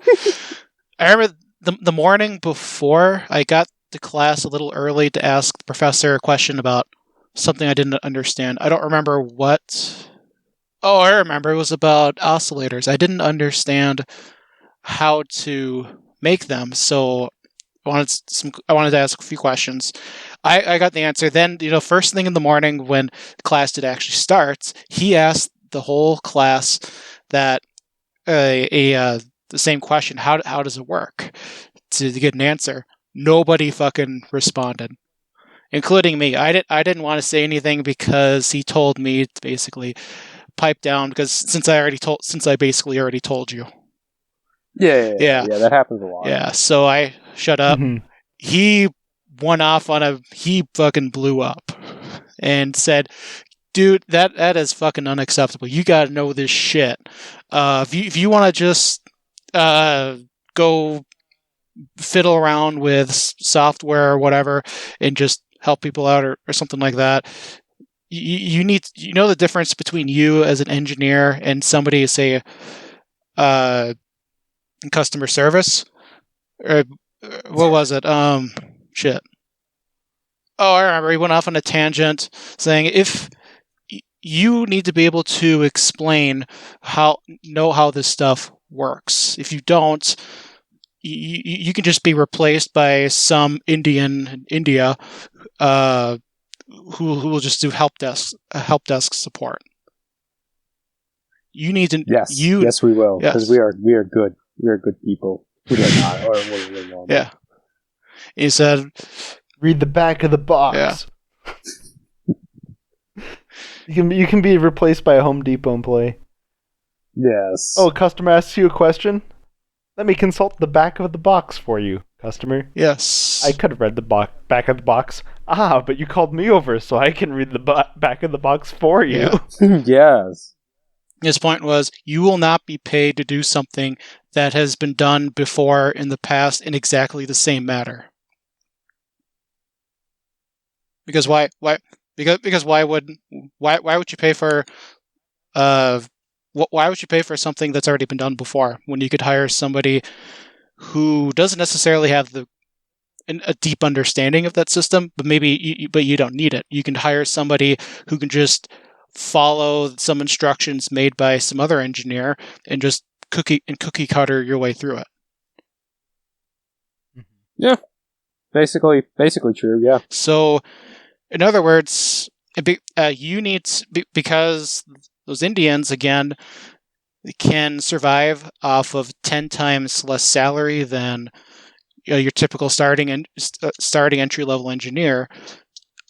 I remember the morning before I got to class a little early to ask the professor a question about something I didn't understand. I don't remember what. Oh, I remember. It was about oscillators. I didn't understand how to make them, so I wanted to ask a few questions. I got the answer. Then, first thing in the morning when the class did actually start, he asked the whole class that the same question. How does it work? To get an answer. Nobody fucking responded, including me. I didn't want to say anything because he told me to basically pipe down because since I basically already told you. Yeah. Yeah, that happens a lot. Yeah. So I shut up. Mhm. He went off he fucking blew up and said, dude, that is fucking unacceptable. You gotta know this shit. If you want to just go fiddle around with software or whatever and just help people out or something like that, you need the difference between you as an engineer and somebody, say, in customer service. Or, what was it? Shit. Oh, I remember. He went off on a tangent saying if you need to be able to explain how this stuff works. If you don't, you can just be replaced by some Indian in India who will just do help desk support. You need to Yes, we will, because yes. we are good. We are good people. We are not, or we're normal. Yeah. He said, Read the back of the box. You can be replaced by a Home Depot employee. Yes. Oh, a customer asks you a question? Let me consult the back of the box for you, customer. yes. I could have read the back of the box. Ah, but you called me over, so I can read the back of the box for you. Yeah. Yes. His point was, you will not be paid to do something that has been done before in the past in exactly the same matter. Because why? Because why would you pay for why would you pay for something that's already been done before when you could hire somebody who doesn't necessarily have a deep understanding of that system, but but you don't need it. You can hire somebody who can just follow some instructions made by some other engineer and just cookie cutter your way through it. Yeah. Basically true. Yeah. So, in other words, you need because those Indians again can survive off of 10 times less salary than your typical starting entry level engineer.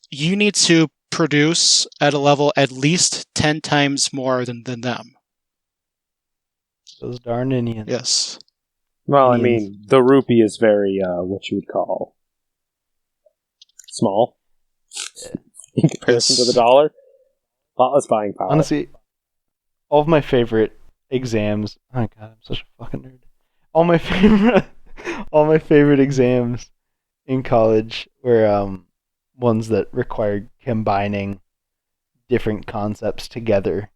You need to produce at a level at least 10 times more than them. Those darn Indians. Yes. Well, Indians. I mean, the rupee is very what you would call small in comparison to the dollar. A lot less buying power. Honestly, all of my favorite exams. Oh god, I'm such a fucking nerd. All my favorite exams in college were ones that required combining different concepts together.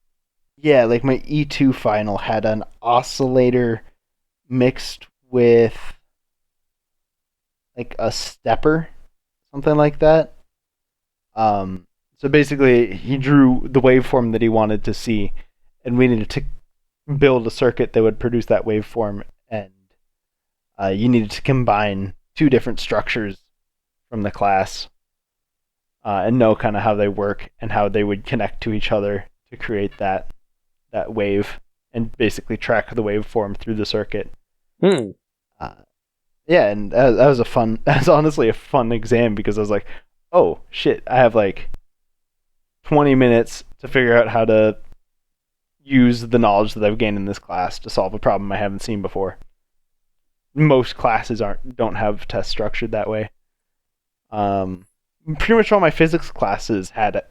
Yeah, like my E2 final had an oscillator mixed with like a stepper, something like that. So basically, he drew the waveform that he wanted to see, and we needed to build a circuit that would produce that waveform, and you needed to combine two different structures from the class and know kind of how they work and how they would connect to each other to create that wave and basically track the waveform through the circuit. Yeah, and that was honestly a fun exam because I was like, oh shit, I have like 20 minutes to figure out how to use the knowledge that I've gained in this class to solve a problem I haven't seen before. Most classes don't have tests structured that way. Pretty much all my physics classes had,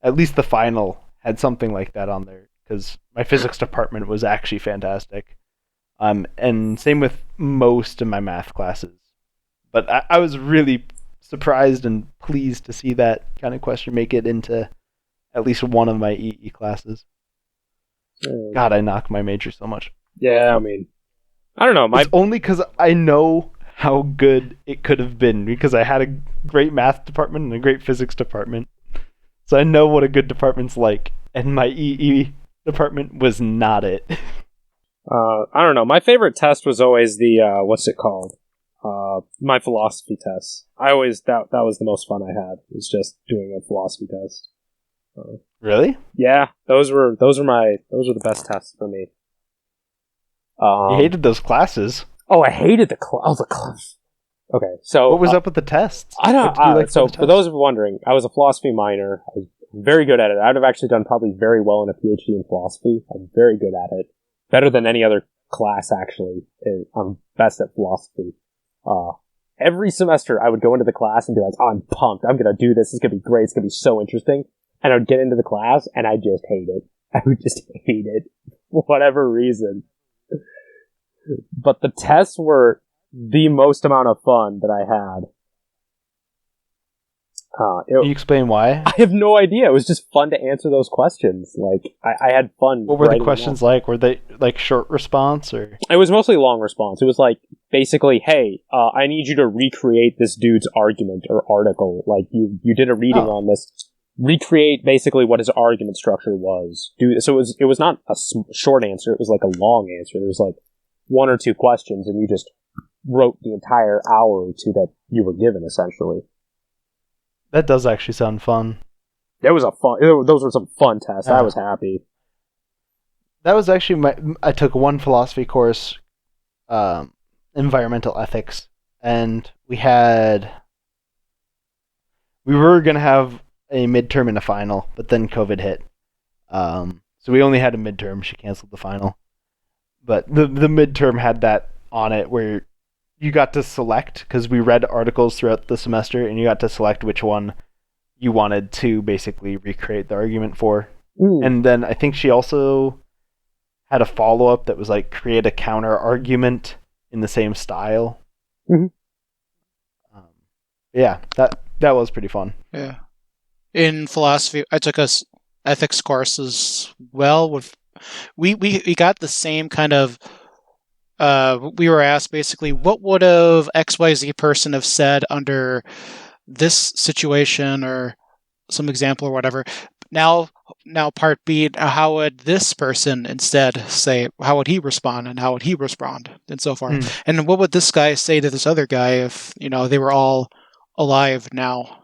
at least the final had something like that on there because my physics department was actually fantastic. And same with most of my math classes. But I was really surprised and pleased to see that kind of question make it into at least one of my EE classes. God, I knock my major so much. Yeah, I mean, I don't know. It's only because I know how good it could have been, because I had a great math department and a great physics department. So I know what a good department's like, and my EE department was not it. I don't know. My favorite test was always the what's it called? My philosophy test. I always that was the most fun I had. Was just doing a philosophy test. Really? Yeah, those were the best tests for me. You hated those classes. Oh, I hated the class. Okay, so what was up with the tests? I don't. Like so for those of you wondering, I was a philosophy minor. I was very good at it. I'd have actually done probably very well in a PhD in philosophy. I'm very good at it, better than any other class actually. I'm best at philosophy. Every semester, I would go into the class and be like, "Oh, I'm pumped. I'm gonna do this. It's gonna be great. It's gonna be so interesting." And I would get into the class, and I just hate it. I would just hate it for whatever reason. But the tests were the most amount of fun that I had. Can you explain why? I have no idea. It was just fun to answer those questions. Like, I had fun. What were the questions like? Were they like short response or? It was mostly long response. It was like, basically, hey, I need you to recreate this dude's argument or article. Like, you did a reading on this. Recreate basically what his argument structure was. So it was not a short answer. It was like a long answer. There was like one or two questions, and you just wrote the entire hour or two that you were given, essentially. That does actually sound fun. It was those were some fun tests. I was happy. That was actually I took one philosophy course, environmental ethics, and we were going to have a midterm and a final, but then COVID hit. So we only had a midterm. She canceled the final. But the midterm had that on it where you got to select, because we read articles throughout the semester, and you got to select which one you wanted to basically recreate the argument for. And then I think she also had a follow-up that was like create a counter argument in the same style. Mm-hmm. Yeah, that was pretty fun. Yeah. In philosophy, I took a ethics course as well. We got the same kind of. We were asked basically, what would have XYZ person have said under this situation or some example or whatever. Now part B, how would this person instead say, how would he respond and how would he respond and so forth. And what would this guy say to this other guy if, they were all alive now?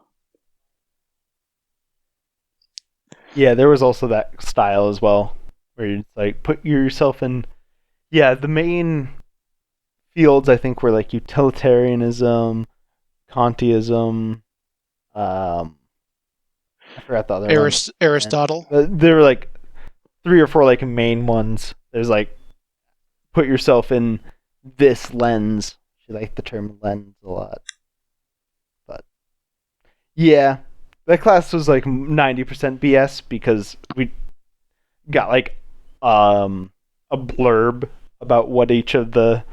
Yeah, there was also that style as well, where you like put yourself in. Yeah, the main fields I think were like utilitarianism, Kantianism. I forgot the other one. Aristotle. There were like 3 or 4 like main ones. There's like put yourself in this lens. She liked the term lens a lot, but yeah. That class was like 90% BS because we got like a blurb about what each of the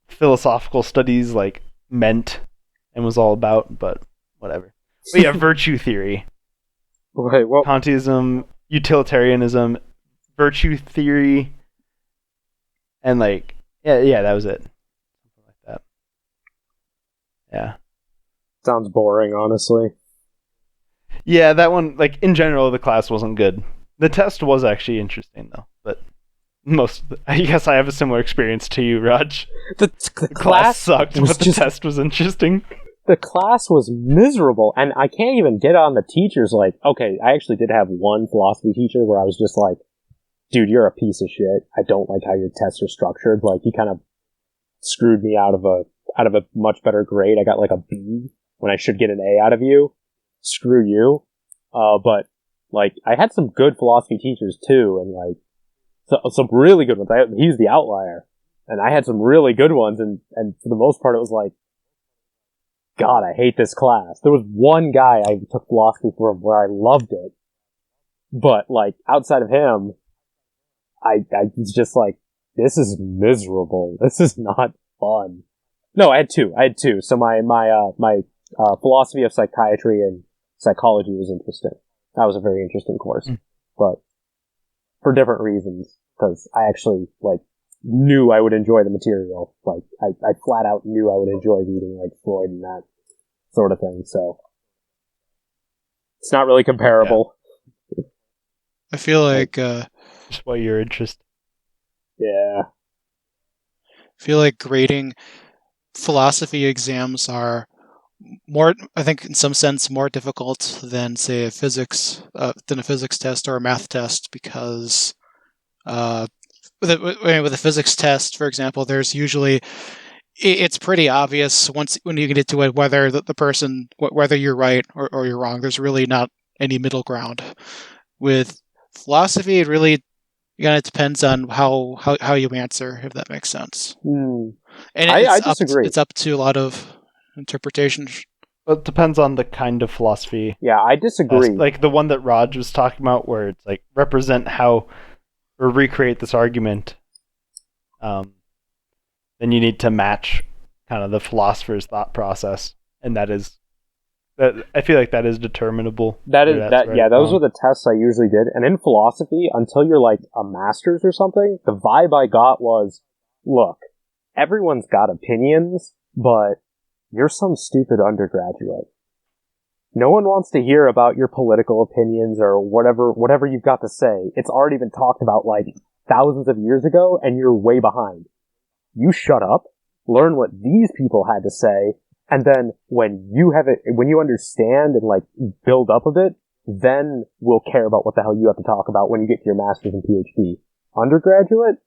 philosophical studies like meant and was all about, but whatever. But yeah, virtue theory. Okay, well, Kantianism, utilitarianism, virtue theory, and like yeah, that was it. Something like that. Yeah. Sounds boring, honestly. Yeah, that one, like, in general, the class wasn't good. The test was actually interesting, though. But I guess I have a similar experience to you, Raj. The class sucked, but the test was interesting. The class was miserable, and I can't even get on the teachers. Like, okay, I actually did have one philosophy teacher where I was just like, dude, you're a piece of shit. I don't like how your tests are structured. Like, you kind of screwed me out of a much better grade. I got like a B when I should get an A out of you. Screw you. But like, I had some good philosophy teachers too, and like some really good ones. He was the outlier, and I had some really good ones, and for the most part, it was like, God, I hate this class. There was one guy I took philosophy from where I loved it, but like outside of him, I was just like, this is miserable. This is not fun. No, I had two. So my philosophy of psychiatry and psychology was interesting. That was a very interesting course, but for different reasons, because I actually, like, knew I would enjoy the material. Like, I flat out knew I would enjoy reading, like, Freud and that sort of thing, so it's not really comparable. Yeah. I feel like, just what you're interested. Yeah. I feel like grading philosophy exams are more, I think, in some sense, more difficult than, say, a physics test or a math test, because with a physics test, for example, there's usually, it's pretty obvious when you get to it whether the person, whether you're right or you're wrong. There's really not any middle ground. With philosophy, it really kind of depends on how you answer, if that makes sense. And I disagree. It's up to a lot of interpretation. Well, it depends on the kind of philosophy. Yeah, I disagree. Like the one that Raj was talking about, where it's like represent how or recreate this argument. Then you need to match kind of the philosopher's thought process, and that I feel like that is determinable. Those were the tests I usually did. And in philosophy, until you're like a master's or something, the vibe I got was, look, everyone's got opinions, but you're some stupid undergraduate. No one wants to hear about your political opinions or whatever you've got to say. It's already been talked about like thousands of years ago, and you're way behind. You shut up, learn what these people had to say, and then when you understand and like build up a bit, then we'll care about what the hell you have to talk about when you get to your master's and PhD. Undergraduate?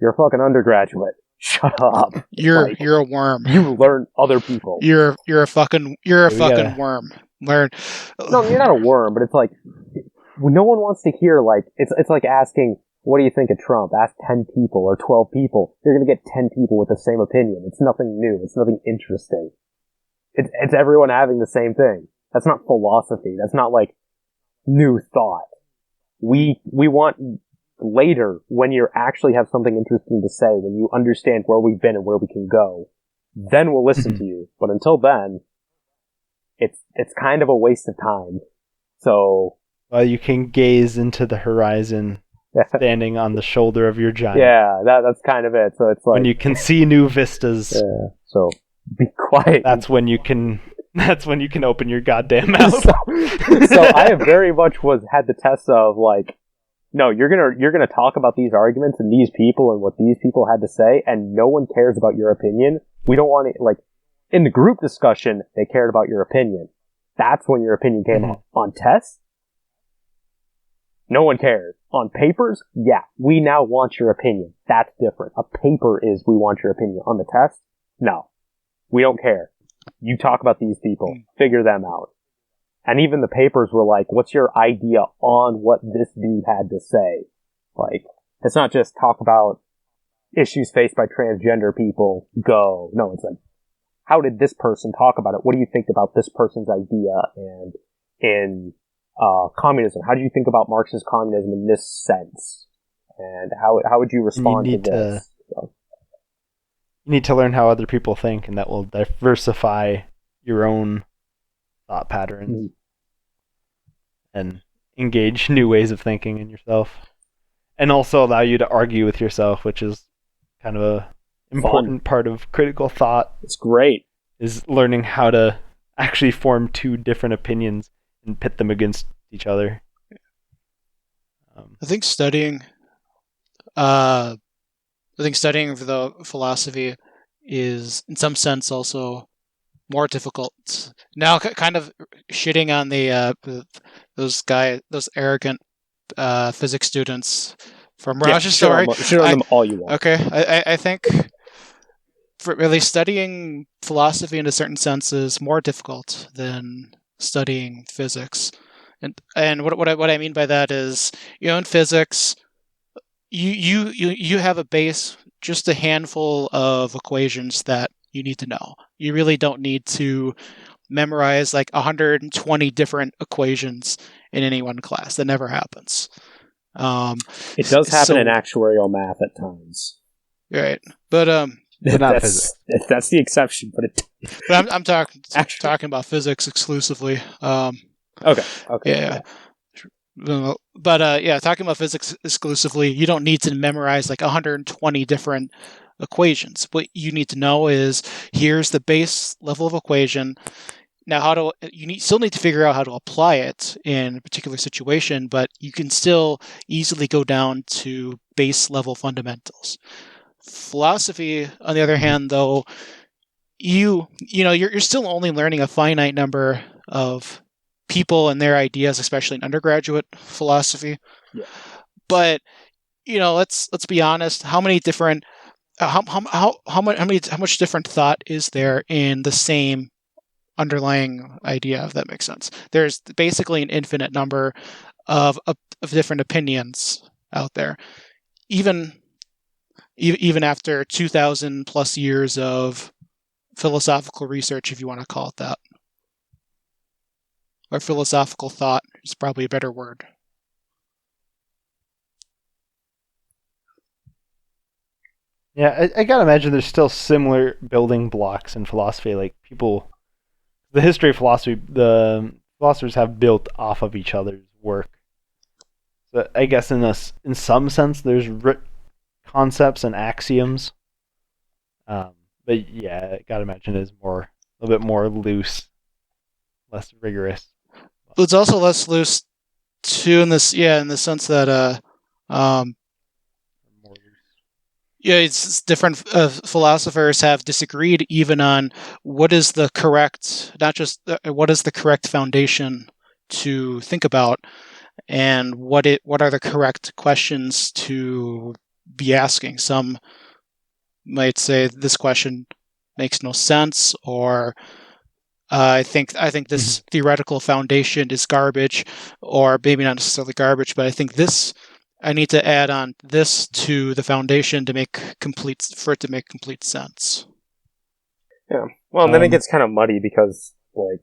You're a fucking undergraduate. Shut up. You're a worm. You learn other people. You're a fucking worm. Learn. No, you're not a worm, but it's like no one wants to hear like it's like asking, what do you think of Trump? Ask 10 people or 12 people. You're going to get 10 people with the same opinion. It's nothing new. It's nothing interesting. It's everyone having the same thing. That's not philosophy. That's not like new thought. We want later, when you actually have something interesting to say, when you understand where we've been and where we can go, then we'll listen to you. But until then, it's kind of a waste of time. So, well, you can gaze into the horizon, standing on the shoulder of your giant. Yeah, that's kind of it. So it's like when you can see new vistas. Yeah. So be quiet. That's when you can open your goddamn mouth. So I have very much had the test of like, no, you're gonna talk about these arguments and these people and what these people had to say, and no one cares about your opinion. We don't want it, like, in the group discussion, they cared about your opinion. That's when your opinion came on. On tests, no one cares. On papers, yeah, we now want your opinion. That's different. A paper is we want your opinion. On the test, no. We don't care. You talk about these people. Figure them out. And even the papers were like, what's your idea on what this dude had to say? Like, it's not just talk about issues faced by transgender people, go. No, it's like, how did this person talk about it? What do you think about this person's idea? And in communism, how do you think about Marxist communism in this sense? And how would you respond to this? So. You need to learn how other people think, and that will diversify your own thought patterns and engage new ways of thinking in yourself, and also allow you to argue with yourself, which is kind of a important part of critical thought. It's great. Is learning how to actually form two different opinions and pit them against each other. I think studying for the philosophy is, in some sense, also more difficult. Now, kind of shitting on those arrogant physics students from Raj's story. Shit on them all you want. Okay, I think for really studying philosophy in a certain sense is more difficult than studying physics. And what I mean by that is, in physics, you have a base, just a handful of equations that you need to know. You really don't need to memorize like 120 different equations in any one class. That never happens. It does happen in actuarial math at times. Right. But but not physics. That's the exception, but I'm talking about physics exclusively. Okay. Yeah. But yeah, talking about physics exclusively, you don't need to memorize like 120 different equations. What you need to know is here's the base level of equation. Now, still need to figure out how to apply it in a particular situation, but you can still easily go down to base level fundamentals. Philosophy, on the other hand, though, you're still only learning a finite number of people and their ideas, especially in undergraduate philosophy. Yeah. But let's be honest. How many different how much different thought is there in the same underlying idea, if that makes sense? There's basically an infinite number of different opinions out there, even after 2,000 plus years of philosophical research, if you want to call it that, or philosophical thought is probably a better word. Yeah, I gotta imagine there's still similar building blocks in philosophy. Like the history of philosophy, the philosophers have built off of each other's work. So I guess in some sense, there's concepts and axioms. But yeah, I gotta imagine it's a little bit more loose, less rigorous. But it's also less loose too in the sense that it's different. Philosophers have disagreed even on what is the correct, not just what is the correct foundation to think about, and what are the correct questions to be asking. Some might say this question makes no sense, or I think this theoretical foundation is garbage, or maybe not necessarily garbage, but I think I need to add on this to the foundation to make complete sense. Yeah. Well, and then it gets kind of muddy because, like,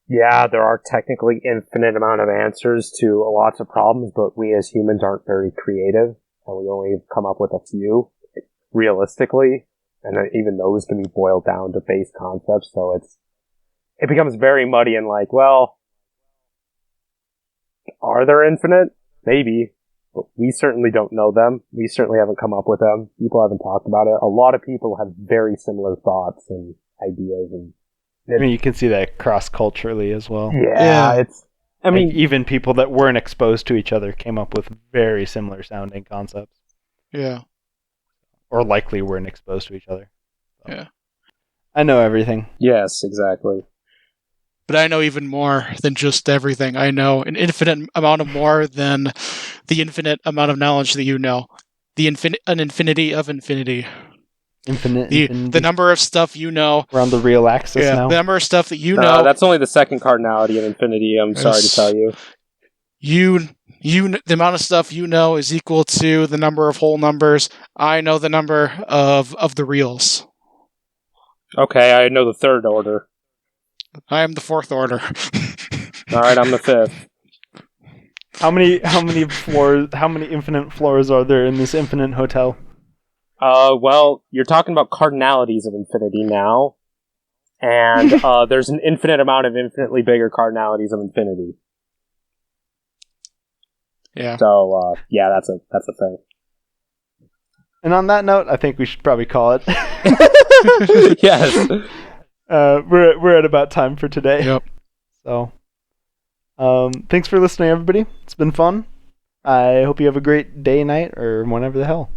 yeah, there are technically infinite amount of answers to lots of problems, but we as humans aren't very creative, and we only come up with a few realistically, and even those can be boiled down to base concepts. So it becomes very muddy and like, well, are there infinite? Maybe. But we certainly don't know them. We certainly haven't come up with them. People haven't talked about it. A lot of people have very similar thoughts and ideas. And I mean, you can see that cross-culturally as well. Yeah. Even people that weren't exposed to each other came up with very similar sounding concepts. Yeah. Or likely weren't exposed to each other. So. Yeah. I know everything. Yes, exactly. But I know even more than just everything. I know an infinite amount of more than the infinite amount of knowledge that you know. An infinity of infinity. Infinity. The number of stuff you know. We're on the real axis now. The number of stuff that you know. That's only the second cardinality of infinity, I'm sorry to tell you. The amount of stuff you know is equal to the number of whole numbers. I know the number of the reals. Okay, I know the third order. I am the fourth order. Alright, I'm the fifth. How many infinite floors are there in this infinite hotel? Well, you're talking about cardinalities of infinity now. And there's an infinite amount of infinitely bigger cardinalities of infinity. Yeah. So, yeah, that's a thing. And on that note, I think we should probably call it. Yes. We're at about time for today. Yep. So, thanks for listening, everybody. It's been fun. I hope you have a great day, night, or whenever the hell.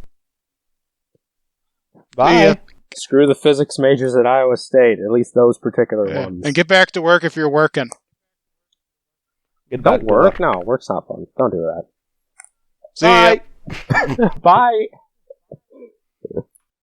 Bye. Yeah. Screw the physics majors at Iowa State, at least those particular ones. And get back to work if you're working. Don't work? No, work's not fun. Don't do that. See ya. Bye. Bye.